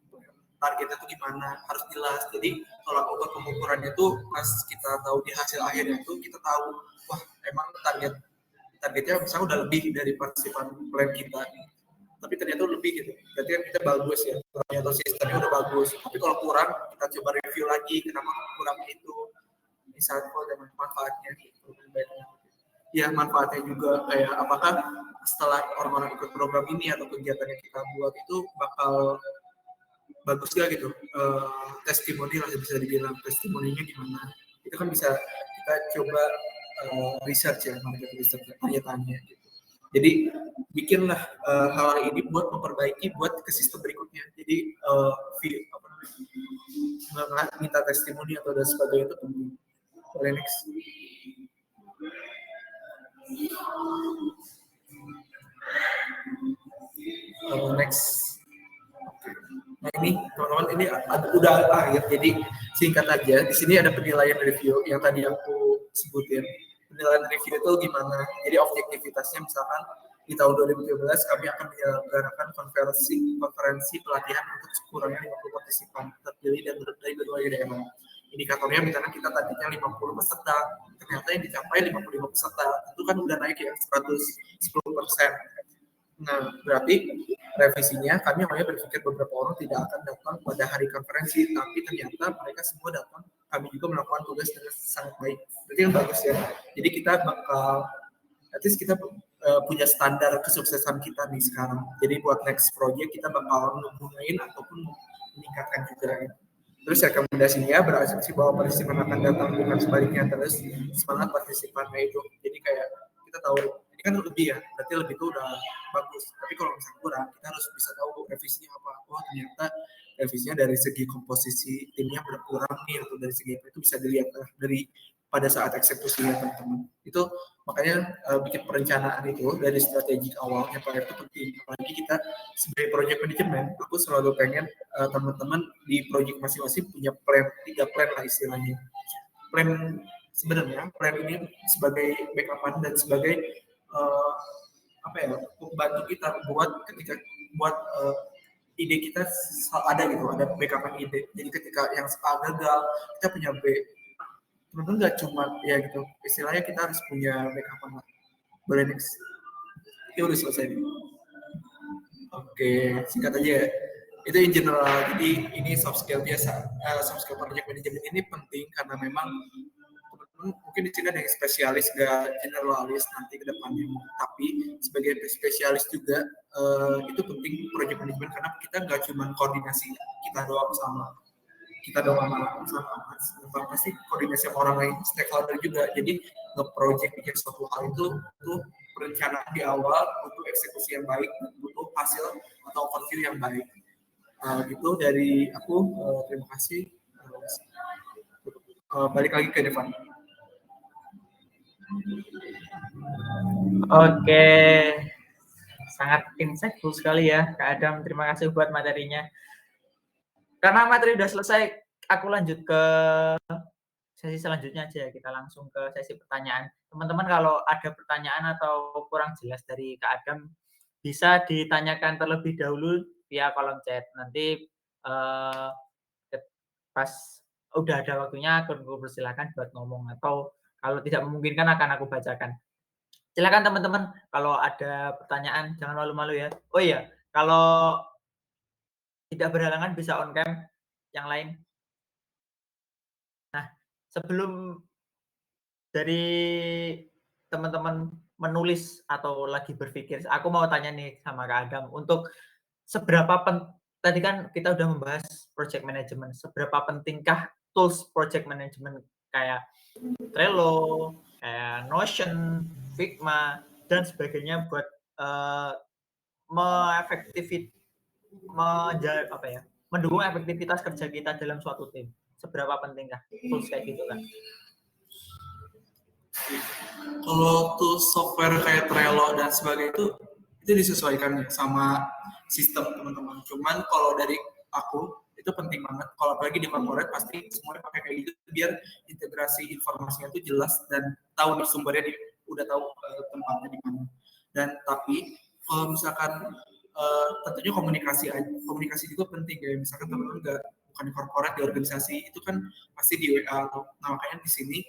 targetnya tuh gimana, harus jelas. Jadi kalau lakukan pengukurannya tuh pas kita tahu di hasil akhirnya tuh kita tahu, wah emang targetnya misalnya udah lebih dari partisipan plan kita, tapi ternyata lebih gitu, berarti kan kita bagus ya, ternyata sistemnya udah bagus. Tapi kalau kurang, kita coba review lagi kenapa kurang itu, misalnya kalau ada manfaatnya gitu. Ya manfaatnya juga kayak apakah setelah orang-orang ikut program ini atau kegiatan yang kita buat itu bakal bagus gak gitu, testimoni lah bisa dibilang, testimoninya gimana, itu kan bisa kita coba research ya, market research, tanya-tanya gitu. Jadi bikinlah hal ini buat memperbaiki buat ke sistem berikutnya. Jadi minta testimoni atau dan sebagainya itu penting. Boleh next. Next. Nah ini teman-teman, ini udah akhir, jadi singkat aja. Di sini ada penilaian review yang tadi aku sebutin. Penilaian review itu gimana? Jadi objektivitasnya misalkan di tahun 2017 kami akan menyelenggarakan konferensi pelatihan untuk sekurangnya 50 partisipan terpilih dan dari berbagai daerah. Indikatornya misalkan kita tadinya 50 peserta, ternyata yang dicapai 55 peserta, itu kan udah naik ya 110%. Nah, berarti revisinya kami awalnya berpikir beberapa orang tidak akan datang pada hari konferensi, tapi ternyata mereka semua datang kami juga melakukan tugas dengan sangat baik. Berarti kan bagus ya. Jadi kita bakal, at least kita punya standar kesuksesan kita nih sekarang. Jadi buat next project kita bakal ngegunain ataupun meningkatkan juga. Terus rekomendasinya berasumsi bahwa partisipan akan datang, bukan sebaliknya. Terus semangat partisipannya itu. Jadi kayak kita tahu ini kan lebih ya, berarti lebih itu udah bagus. Tapi kalau misalnya kurang, kita harus bisa tahu revisinya apa. Oh ternyata revisinya dari segi komposisi timnya berkurang nih, atau dari segi apa, itu bisa dilihat dari pada saat eksekusinya teman-teman. Itu makanya bikin perencanaan itu dari strategik awal yang paling itu penting. Apalagi kita sebagai project manajemen, aku selalu pengen teman-teman di project masing-masing punya plan, 3 plan lah istilahnya. Plan sebenarnya plan ini sebagai backupan dan sebagai apa ya, membantu kita buat ketika buat ide kita ada gitu, ada backupan ide. Jadi ketika yang A gagal, kita punya B. Teman-teman nggak cuma ya gitu, istilahnya kita harus punya backupan lah. Boleh next. Itu udah selesai nih. Oke, singkat aja ya. Itu in general. Jadi ini soft skill biasa. Soft skill project management ini penting karena memang teman-teman mungkin di sini ada yang spesialis, gak generalis nanti ke depannya. Tapi sebagai spesialis juga itu penting project management karena kita nggak cuma koordinasi kita doang sama pasti koordinasi sama orang lain, stakeholder juga. Jadi nge-project bikin suatu hal itu butuh perencanaan di awal, butuh eksekusi yang baik, butuh hasil atau overview yang baik. Gitu dari aku, terima kasih. Balik lagi ke depan. Oke, sangat insightful sekali ya Kak Adam, terima kasih buat materinya. Karena materi udah selesai, aku lanjut ke sesi selanjutnya aja. Kita langsung ke sesi pertanyaan. Teman-teman kalau ada pertanyaan atau kurang jelas dari Kak Adam, bisa ditanyakan terlebih dahulu via kolom chat. Nanti pas udah ada waktunya, aku persilakan buat ngomong. Atau kalau tidak memungkinkan akan aku bacakan. Silakan teman-teman, kalau ada pertanyaan jangan malu-malu ya. Oh iya, kalau tidak berhalangan bisa on cam yang lain. Nah, sebelum dari teman-teman menulis atau lagi berpikir, aku mau tanya nih sama Kak Adam, untuk seberapa tadi kan kita udah membahas project management, seberapa pentingkah tools project management kayak Trello, kayak Notion, Figma, dan sebagainya buat mendukung efektivitas kerja kita dalam suatu tim. Seberapa pentingkah tools kayak gitu kan? Kalau tools software kayak Trello dan sebagainya itu disesuaikan sama sistem teman-teman. Cuman kalau dari aku itu penting banget. Kalau apalagi di corporate pasti semuanya pakai kayak gitu biar integrasi informasinya itu jelas dan tahu nih sumbernya, udah tahu tempatnya di mana. Dan tapi kalau misalkan tentunya komunikasi juga penting ya. Misalkan teman-teman bukan di corporate, di organisasi itu kan pasti di WA atau makanya di sini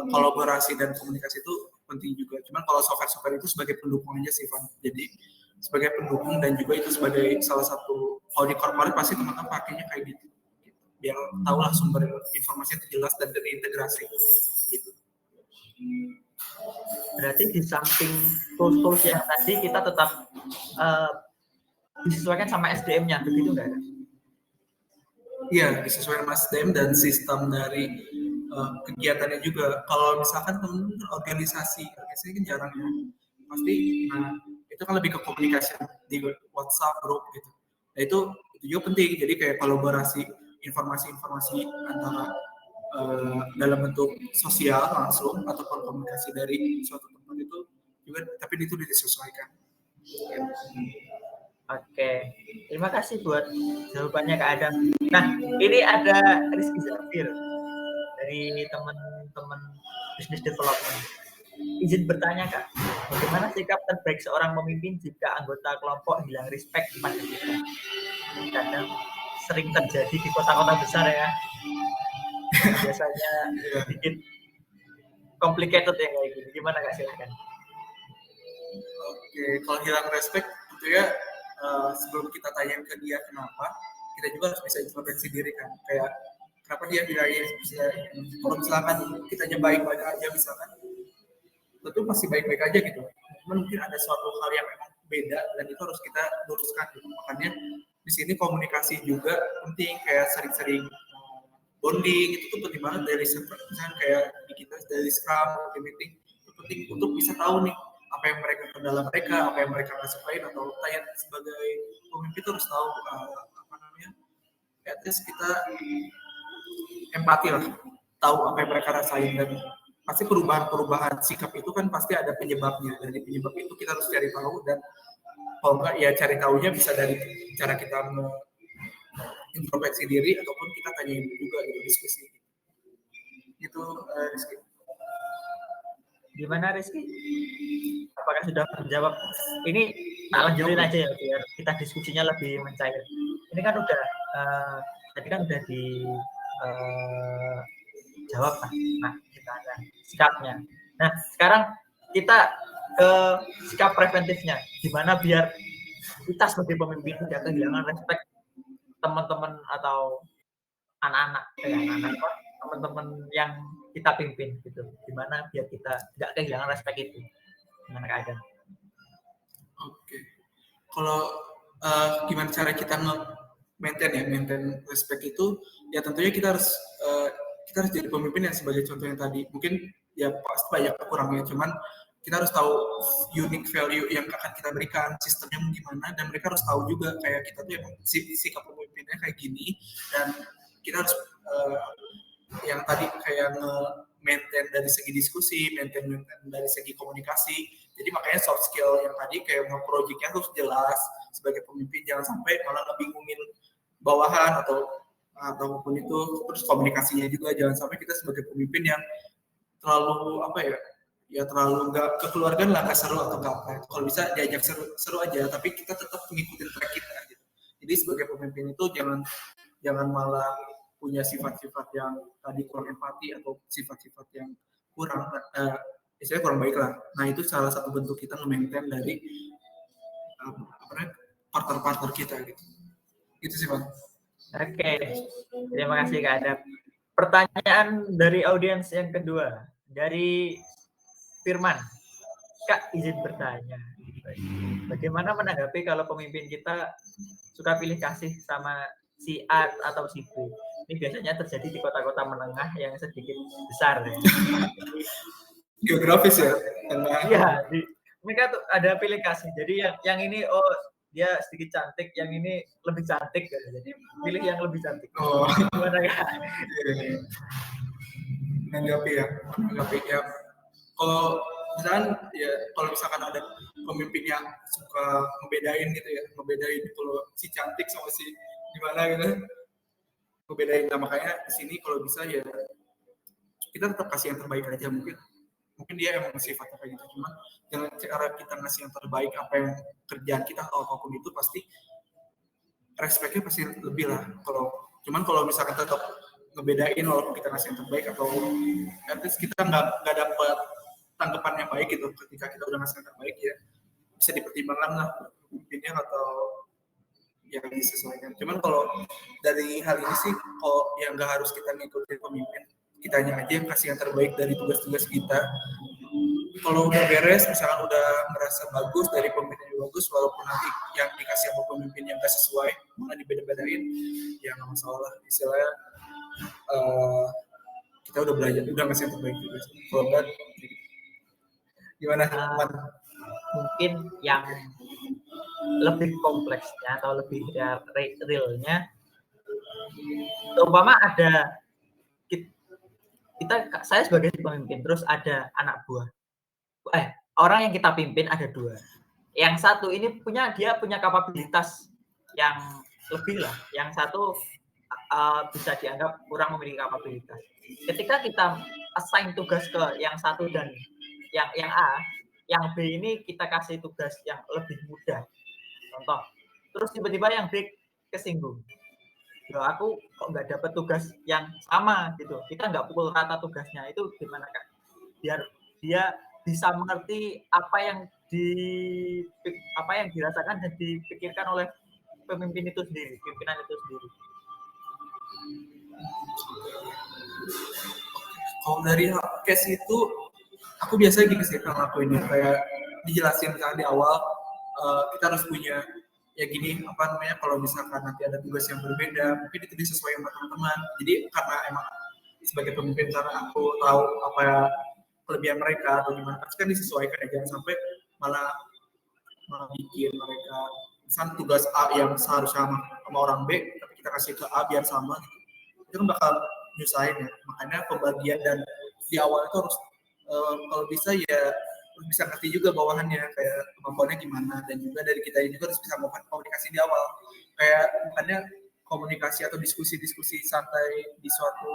kolaborasi dan komunikasi itu penting juga. Cuman kalau software itu sebagai pendukung aja sih, Van. Jadi sebagai pendukung dan juga itu sebagai salah satu, kalau di corporate pasti teman-teman pakainya kayak gitu. Biar tahu lah sumber informasi itu jelas dan terintegrasi. Gitu. Berarti di samping tools-tools yang tadi kita tetap disesuaikan sama SDM-nya, begitu nggak? Iya, disesuaikan sama SDM dan sistem dari kegiatannya juga. Kalau misalkan teman-teman organisasi kan jarang ya. Pasti, itu kan lebih ke komunikasi di WhatsApp grup gitu. Nah itu juga penting. Jadi kayak kolaborasi informasi-informasi antara dalam bentuk sosial langsung ataupun komunikasi dari suatu tempat itu juga, tapi itu disesuaikan. Oke, terima kasih buat jawabannya Kak Adam. Nah, ini ada Rizky Zafir dari teman-teman business development. Izin bertanya Kak, bagaimana sikap terbaik seorang pemimpin jika anggota kelompok hilang respect pada kita? Kadang sering terjadi di kota-kota besar ya. Biasanya sedikit complicated ya kayak gini. Gimana Kak, silakan. Oke, kalau hilang respect itu ya sebelum kita tanya ke dia kenapa, kita juga harus bisa introspeksi diri kan. Kayak kenapa dia bisa kalau misalkan kitanya baik-baik aja misalkan, tentu pasti baik-baik aja gitu. Mungkin ada suatu hal yang memang beda dan itu harus kita luruskan gitu. Makanya di sini komunikasi juga penting, kayak sering-sering bonding itu tuh penting banget dari misalnya kayak di kita dari Scrum atau meeting, itu penting untuk bisa tahu nih apa yang mereka kendala mereka, apa yang mereka nggak sukain, atau kayak sebagai pemimpin itu harus tahu apa namanya, at least kita empati lah, tahu apa yang mereka rasain, dan pasti perubahan sikap itu kan pasti ada penyebabnya. Dari penyebab itu kita harus cari tahu, dan kalau enggak ya cari tahunya bisa dari cara kita introspeksi diri ataupun kita tanyain juga gitu, diskusi gitu. Rizky, gimana Rizky? Apakah sudah menjawab? Ini tak lanjutin aja ya biar kita diskusinya lebih mencair. Ini kan udah tadi kan udah di jawab lah. Nah, kita ada sikapnya. Nah, sekarang kita ke sikap preventifnya. Gimana biar kita sebagai pemimpin tidak kehilangan respect teman-teman atau anak-anak, teman-teman yang kita pimpin gitu. Gimana biar kita tidak kehilangan respect itu? Gimana keadaan? Oke. Kalau gimana cara kita maintain respect itu, ya tentunya kita harus jadi pemimpin yang sebagai contoh yang tadi. Mungkin ya pasti banyak kurangnya, cuman kita harus tahu unique value yang akan kita berikan, sistemnya gimana, dan mereka harus tahu juga kayak kita tuh emang sikap pemimpinnya kayak gini, dan kita harus yang tadi kayak maintain dari segi diskusi, maintain dari segi komunikasi. Jadi makanya soft skill yang tadi kayak mau projectnya harus jelas sebagai pemimpin, jangan sampai malah ngebingungin bawahan ataupun itu. Terus komunikasinya juga jangan sampai kita sebagai pemimpin yang terlalu terlalu nggak kekeluargaan lah, nggak seru atau nggak apa. Kalau bisa diajak seru aja, tapi kita tetap mengikuti track kita gitu. Jadi sebagai pemimpin itu jangan malah punya sifat-sifat yang tadi kurang empati atau sifat-sifat yang kurang istilahnya kurang baik lah. Nah itu salah satu bentuk kita nge-maintain dari partner-partner kita gitu. Itu sih Bang. Oke, terima kasih Kak Adap. Pertanyaan dari audiens yang kedua, dari Firman. Kak, izin bertanya. Bagaimana menanggapi kalau pemimpin kita suka pilih kasih sama si A atau si B? Ini biasanya terjadi di kota-kota menengah yang sedikit besar ya. Geografis ya? Iya, mereka tuh ada pilih kasih. Jadi yang ini dia sedikit cantik, yang ini lebih cantik. Jadi pilih yang lebih cantik. Oh. Gimana Kak? Menanggapi ya. Kalau misalkan ada pemimpin yang suka ngebedain gitu ya, kalau si cantik sama si gimana gitu, ngebedain. Nah makanya di sini kalau bisa ya kita tetap kasih yang terbaik aja. Mungkin dia emang sifatnya kayak gitu, cuma dengan cara kita ngasih yang terbaik, apa yang kerjaan kita atau apapun itu, pasti respectnya pasti lebih lah. Kalau misalkan tetap ngebedain walaupun kita ngasih yang terbaik, atau at least kita nggak dapat tanggapan yang baik gitu ketika kita udah ngasih yang terbaik, ya bisa dipertimbangkan lah pemimpinnya atau yang disesuaikan. Cuman kalau dari hal ini sih, kalau yang nggak harus kita ngikutin pemimpin, kitanya aja yang kasih yang terbaik dari tugas-tugas kita. Kalau udah beres, misalkan udah merasa bagus dari pemimpin yang bagus, walaupun nanti yang dikasih sama pemimpin yang nggak sesuai, malah dibeda-bedain, ya nggak masalah. Istilahnya kita udah belajar, udah ngasih yang terbaik juga. Kalau enggak, gimana? Mungkin yang lebih kompleksnya atau lebih realnya, umpama ada saya sebagai pemimpin, terus ada anak buah, orang yang kita pimpin ada 2. Yang satu ini dia punya kapabilitas yang lebih lah, yang satu bisa dianggap kurang memiliki kapabilitas. Ketika kita assign tugas ke yang satu dan yang A, yang B ini kita kasih tugas yang lebih mudah, contoh, terus tiba-tiba yang B kesinggung, aku kok nggak dapat tugas yang sama gitu, kita nggak pukul rata tugasnya, itu gimana Kak? Biar dia bisa mengerti apa yang dirasakan dan dipikirkan oleh pemimpin itu sendiri, pimpinan itu sendiri. Kalau dari case itu, aku biasanya gini sih kalau ngelakuinnya, kayak dijelasin misalnya di awal, kita harus punya ya gini, apa namanya, kalau misalkan nanti ada tugas yang berbeda, mungkin itu disesuaikan sama teman-teman. Jadi karena emang sebagai pemimpin, karena aku tahu apa kelebihan mereka atau gimana, pasti kan disesuaikan ya, jangan sampai malah bikin mereka misalnya tugas A yang seharusnya sama orang B, tapi kita kasih ke A biar sama, itu kan bakal nyusahin ya. Makanya pembagian dan di awal itu harus kalau bisa ya bisa ngerti juga bawahannya kayak kemampuannya gimana, dan juga dari kita juga harus bisa melakukan komunikasi di awal, kayak makanya komunikasi atau diskusi-diskusi santai di suatu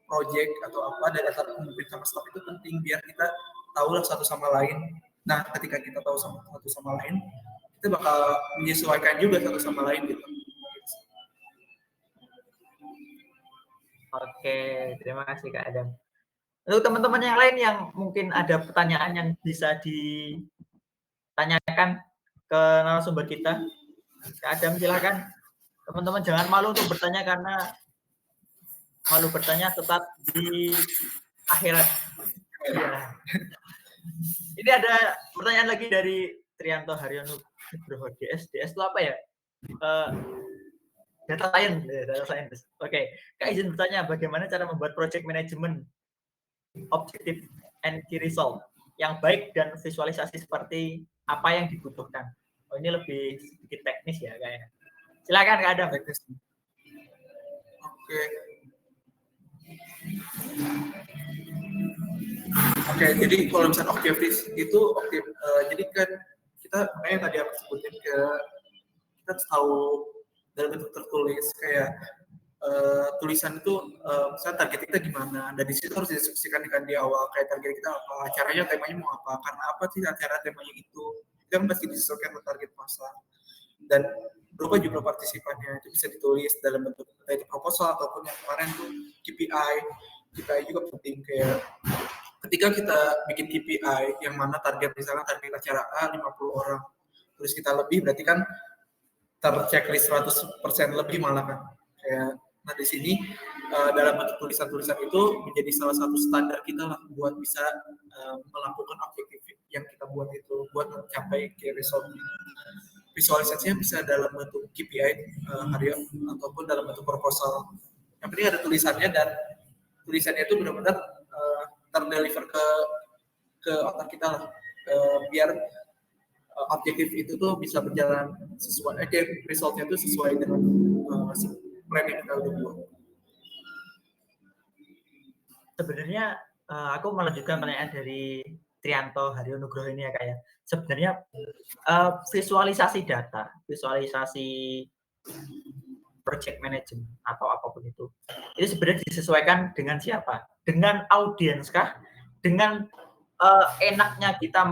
project atau apa dari antara pemimpin sama staff itu penting biar kita tahu lah satu sama lain. Nah, ketika kita tahu satu sama lain, kita bakal menyesuaikan juga satu sama lain gitu. Oke, terima kasih Kak Adam. Untuk teman-teman yang lain yang mungkin ada pertanyaan yang bisa ditanyakan ke narasumber kita, Kak Adam silakan. Teman-teman jangan malu untuk bertanya, karena malu bertanya tetap di akhirat. Ya. Ini ada pertanyaan lagi dari Trianto Haryono Nugroho. DS itu apa ya? Data science. Oke. Kak izin bertanya, bagaimana cara membuat project management objective and key result yang baik dan visualisasi seperti apa yang dibutuhkan? Oh, ini lebih sedikit teknis ya kayaknya. Silakan Kak Adam. Oke. Oke, jadi kalau misalnya objektif itu jadi kan kita makanya tadi aku sebutin kita harus tahu dalam bentuk tertulis kayak tulisan itu misalnya target kita gimana, dan di situ harus didiskusikan di awal kayak target kita apa, acaranya temanya mau apa, karena apa sih acara temanya itu kan pasti disesuaikan dengan target pasar, dan berapa jumlah partisipannya itu bisa ditulis dalam bentuk dari proposal ataupun yang kemarin tuh KPI juga penting, kayak ketika kita bikin KPI yang mana target misalnya target acara A 50 orang, terus kita lebih berarti kan terchecklist 100% lebih malah kan, kayak nah di sini dalam bentuk tulisan-tulisan itu menjadi salah satu standar kita lah buat bisa melakukan objektif yang kita buat itu buat mencapai key result. Visualisasinya bisa dalam bentuk KPI harian ataupun dalam bentuk proposal. Yang penting ada tulisannya, dan tulisannya itu benar-benar terdeliver ke otak kita lah, biar objektif itu tuh bisa berjalan sesuai, resultnya itu sesuai dengan plan yang kita udah buat. Sebenarnya aku melanjutkan pertanyaan dari Trianto Haryono Nugroho ini ya Kak ya. Sebenarnya visualisasi data, visualisasi project management atau apapun itu sebenarnya disesuaikan dengan siapa? Dengan audiens kah? Dengan enaknya kita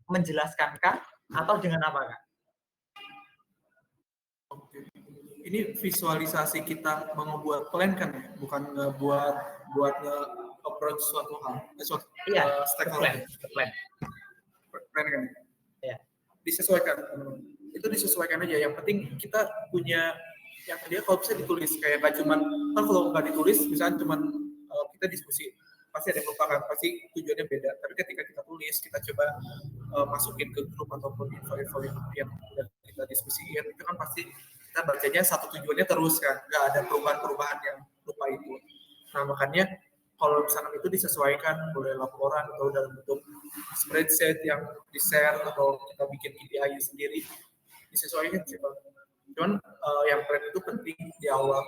menjelaskan kah? Atau dengan apa Kak? Ini visualisasi kita membuat plan kan ya, bukan buat approach suatu hal. Iya, stakeholder. Plan kan. Ya. Disesuaikan. Itu disesuaikan aja. Yang penting kita punya yang dia kalau bisa ditulis, kayak nggak cuman kan kalau nggak ditulis misalnya cuman kita diskusi pasti ada yang lupakan, pasti tujuannya beda, tapi ketika kita tulis kita coba masukin ke grup ataupun info-info yang udah kita diskusiin, itu kan pasti kita bacanya satu tujuannya terus kan, nggak ada perubahan-perubahan yang lupa itu. Nah makanya kalau misalkan itu disesuaikan, boleh laporan atau dalam bentuk spreadsheet yang di-share atau kita bikin KPI sendiri, disesuaikan sih Bang. Cuman yang plan itu penting di awal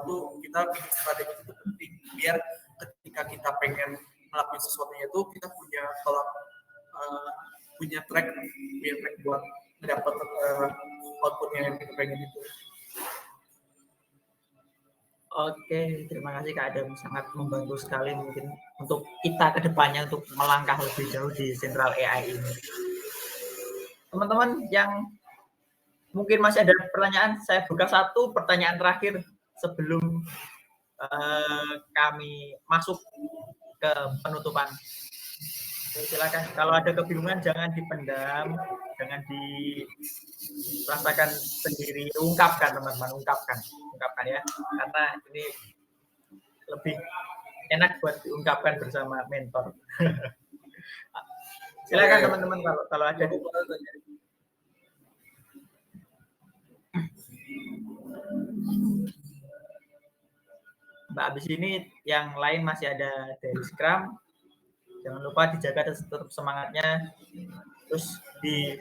tuh kita bikin strategi itu penting biar ketika kita pengen melakukan sesuatunya itu kita punya track buat mendapat outputnya yang kita pengen itu. Oke, terima kasih Kak Adam, sangat membantu sekali mungkin untuk kita ke depannya untuk melangkah lebih jauh di Central AI ini. Teman-teman yang mungkin masih ada pertanyaan, saya buka satu pertanyaan terakhir sebelum kami masuk ke penutupan Silakan. Kalau ada kebingungan jangan dipendam, jangan dirasakan sendiri, ungkapkan teman-teman, ungkapkan ya, karena ini lebih enak buat diungkapkan bersama mentor. Silakan teman-teman kalau ada. Mbak, abis ini yang lain masih ada dari Scrum. Jangan lupa dijaga tetap semangatnya. Terus di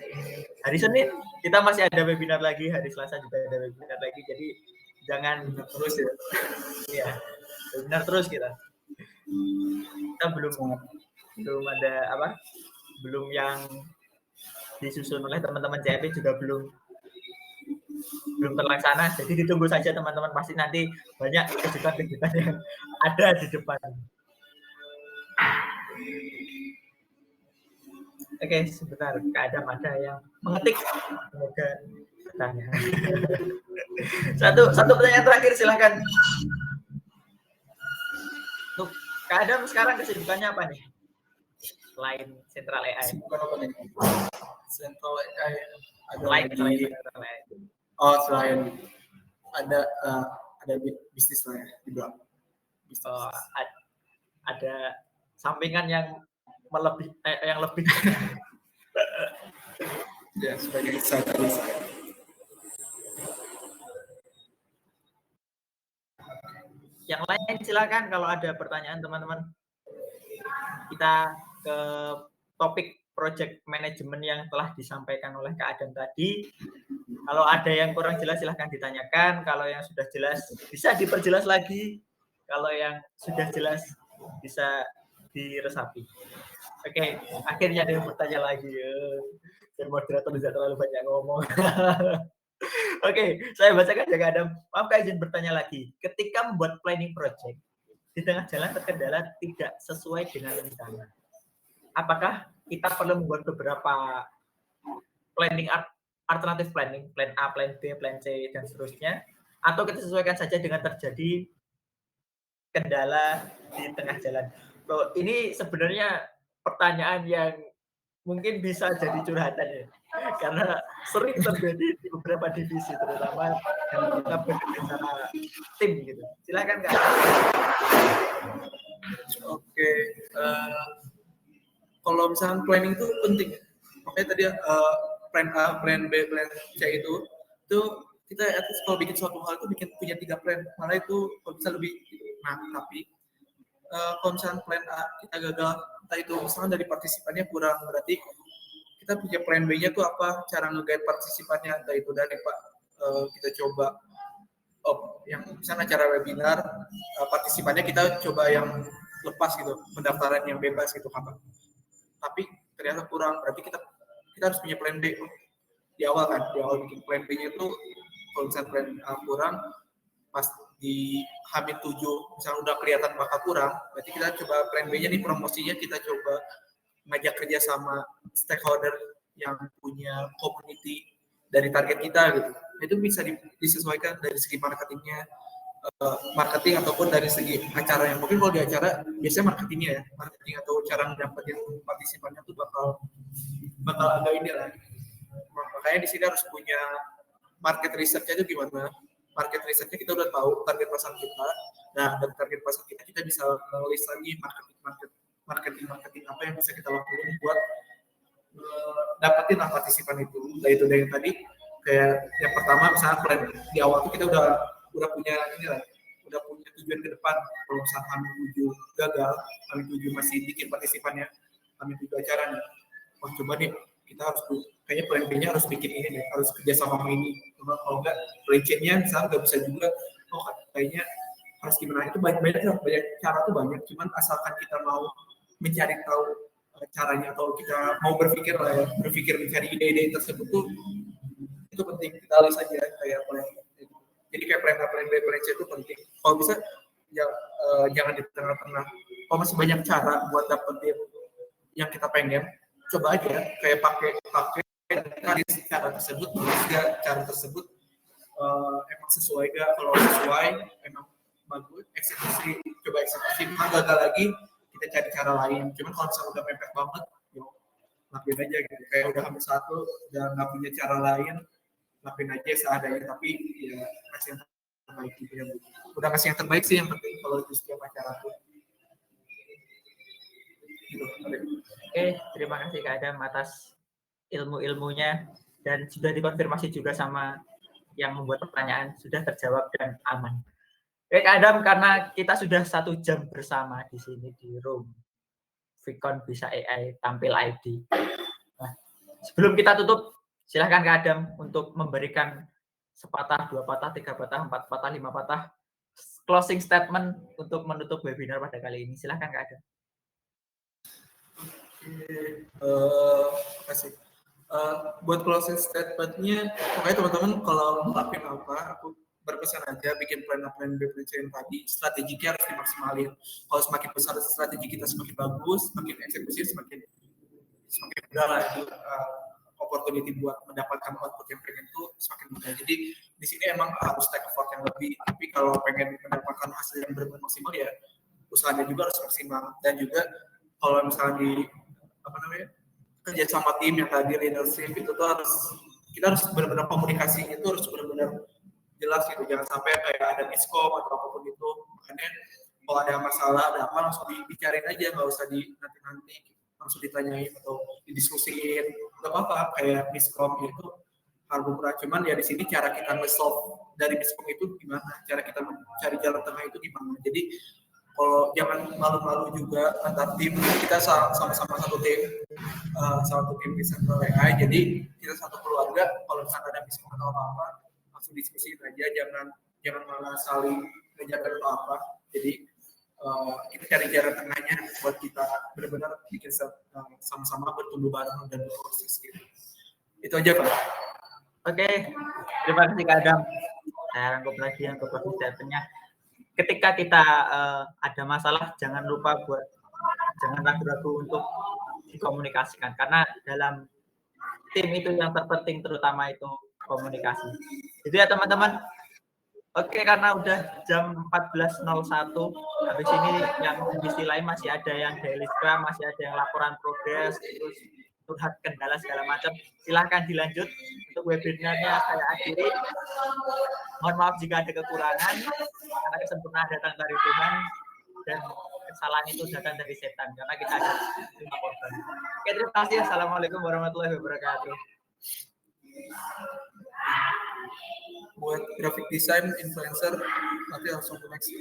hari Senin kita masih ada webinar lagi, hari Selasa juga ada webinar lagi. Jadi jangan terus ya. Iya, webinar terus kita. Kita belum ada apa? Belum yang disusun oleh teman-teman CFP juga belum terlaksana. Jadi ditunggu saja teman-teman, pasti nanti banyak kejutan-kejutan yang ada di depan. Oke, sebentar. Ada yang mengetik. Semoga bertanya. Satu pertanyaan terakhir, silakan. Untuk Kak Adam sekarang kesibukannya apa nih? Selain Central AI. Kesibukan apa nih? Central AI. Selain Central AI. Oh, selain ada bisnis lah ya di belakang. Oh, ada sampingan yang lebih ya, sebagai insider saya. Yang lain silakan kalau ada pertanyaan teman-teman. Kita ke topik project management yang telah disampaikan oleh Kak Adam tadi. Kalau ada yang kurang jelas silahkan ditanyakan. Kalau yang sudah jelas bisa diperjelas lagi. Kalau yang sudah jelas bisa diresapi. Oke, akhirnya ada yang bertanya lagi. Dan moderator tidak terlalu banyak ngomong. Oke, saya bacakan ya Kak Adam. Maaf Kak, izin bertanya lagi. Ketika membuat planning project, di tengah jalan terkendala tidak sesuai dengan rencana. Apakah kita perlu membuat beberapa planning alternatif planning, plan A, plan B, plan C, dan seterusnya? Atau kita sesuaikan saja dengan terjadi kendala di tengah jalan? Loh, ini sebenarnya pertanyaan yang mungkin bisa jadi curhatan ya. Karena sering terjadi di beberapa divisi, terutama dalam kita bekerja tim gitu. Silakan Kak. Oke, kalau misalnya planning itu penting. Makanya tadi plan A, plan B, plan C itu kita kalau bikin suatu hal itu punya 3 plan. Malah itu kalau bisa lebih. Nah, tapi kalau misalnya plan A kita gagal, entah itu misalnya dari partisipannya kurang, berarti kita punya plan B-nya tuh apa, cara nge-guide partisipannya, entah itu dari kita coba yang misalnya acara webinar, partisipannya kita coba yang lepas gitu, pendaftaran yang bebas gitu kan. Tapi ternyata kurang, berarti kita harus punya plan B di awal bikin plan B-nya itu kalau misalnya plan A kurang, pas di H-7 misalnya udah kelihatan bakal kurang, berarti kita coba plan B-nya nih, promosinya kita coba ngajak kerja sama stakeholder yang punya community dari target kita gitu. Itu bisa disesuaikan dari segi marketingnya, marketing ataupun dari segi acara. Yang mungkin kalau di acara biasanya marketing atau cara mendapatkan partisipannya tuh bakal agak ini lah. Makanya di sini harus punya market research-nya itu gimana. Market research-nya kita udah tahu target pasar kita. Nah, dari target pasar kita bisa list lagi marketing apa yang bisa kita lakukan buat dapetin partisipan itu. Nah, itu dari tadi kayak yang pertama misalnya plan di awal tuh kita udah punya udah punya tujuan ke depan. Kalau misalnya H-7 gagal, H-7 masih bikin partisipannya, H-7 acaranya, coba nih kita harus kayaknya plan B-nya harus bikin ini nih, harus kerja sama ini. Kalau enggak plan C-nya misalnya nggak bisa juga, kayaknya harus gimana. Itu banyak cara tuh banyak, cuman asalkan kita mau mencari tahu caranya atau kita mau berpikir mencari ide-ide tersebut tuh itu penting. Kita list aja kayak plan. Jadi kayak plan A, plan B, plan C itu penting. Kalau bisa jangan di tengah-tengah. Kalau masih banyak cara buat dapetin yang kita pengen, coba aja kayak pakai cara tersebut, cara tersebut emang sesuai gak? Kalau sesuai emang bagus, coba eksekusi. Gagal lagi, kita cari cara lain. Cuman kalau misalnya udah mepet banget, yuk lakuin aja gitu. Kayak udah hampir satu, udah nggak punya cara lain, lakuin aja seadanya. Tapi ya kasih yang terbaik gitu ya. Udah kasih yang terbaik sih yang penting kalau itu setiap acara tuh. Gitu. Oke, terima kasih Kak Adam atas ilmu-ilmunya dan sudah dikonfirmasi juga sama yang membuat pertanyaan, sudah terjawab dan aman. Oke Kak Adam, karena kita sudah 1 jam bersama di sini di room Vicon Bisa AI Tampil ID. Nah, sebelum kita tutup, silahkan Kak Adam untuk memberikan sepatah, 2 patah, 3 patah, 4 patah, 5 patah closing statement untuk menutup webinar pada kali ini. Silahkan Kak Adam. Kasih. Buat closing statement-nya, pokoknya teman-teman kalau ngelakuin apa, aku berpesan aja bikin plan A, plan B, plan C yang tadi, strateginya harus dimaksimalin. Kalau semakin besar strategi kita semakin bagus, semakin eksekusi semakin mudah lah itu opportunity buat mendapatkan output yang pengen itu semakin mudah. Jadi di sini emang harus take effort yang lebih, tapi kalau pengen mendapatkan hasil yang benar-benar maksimal ya usahanya juga harus maksimal. Dan juga kalau misalnya di kerja sama tim yang tadi leadership itu tuh kita harus benar-benar komunikasinya itu harus benar-benar jelas gitu, jangan sampai kayak ada miskom atau apapun itu. Makanya kalau ada masalah ada apa langsung dibicarain aja, nggak usah nanti langsung ditanyain atau didiskusiin. Nggak apa-apa kayak miskom itu hal lumrah, cuman ya di sini cara kita nge-solve dari miskom itu gimana, cara kita mencari jalan tengah itu gimana. Jadi kalau jangan malu-malu juga antar tim, kita sama-sama satu tim di Central AI, jadi kita satu keluarga. Kalau misalnya ada miskom atau apa langsung diskusi aja, jangan malah saling menjaga atau apa. Jadi kita cari jalan tengahnya buat kita benar-benar bikin sama-sama bertumbuh bareng dan berproses gitu. Itu aja Pak. Oke, terima kasih Kak Adam. Saya rangkum lagi untuk closing statement-nya. Ketika kita ada masalah, jangan lupa jangan ragu-ragu untuk dikomunikasikan, karena dalam tim itu yang terpenting terutama itu komunikasi. Jadi ya teman-teman, oke, karena udah jam 14.01, habis ini yang divisi lain masih ada yang daily scrum, masih ada yang laporan progres, terus curhat kendala segala macam. Silahkan dilanjut. Untuk webinarnya saya akhiri. Mohon maaf jika ada kekurangan, karena kesempurnaan datang dari Tuhan dan kesalahan itu datang dari setan, karena kita ada lima korban. Oke, terima kasih. Assalamualaikum warahmatullahi wabarakatuh. Buat graphic design influencer nanti langsung ke next.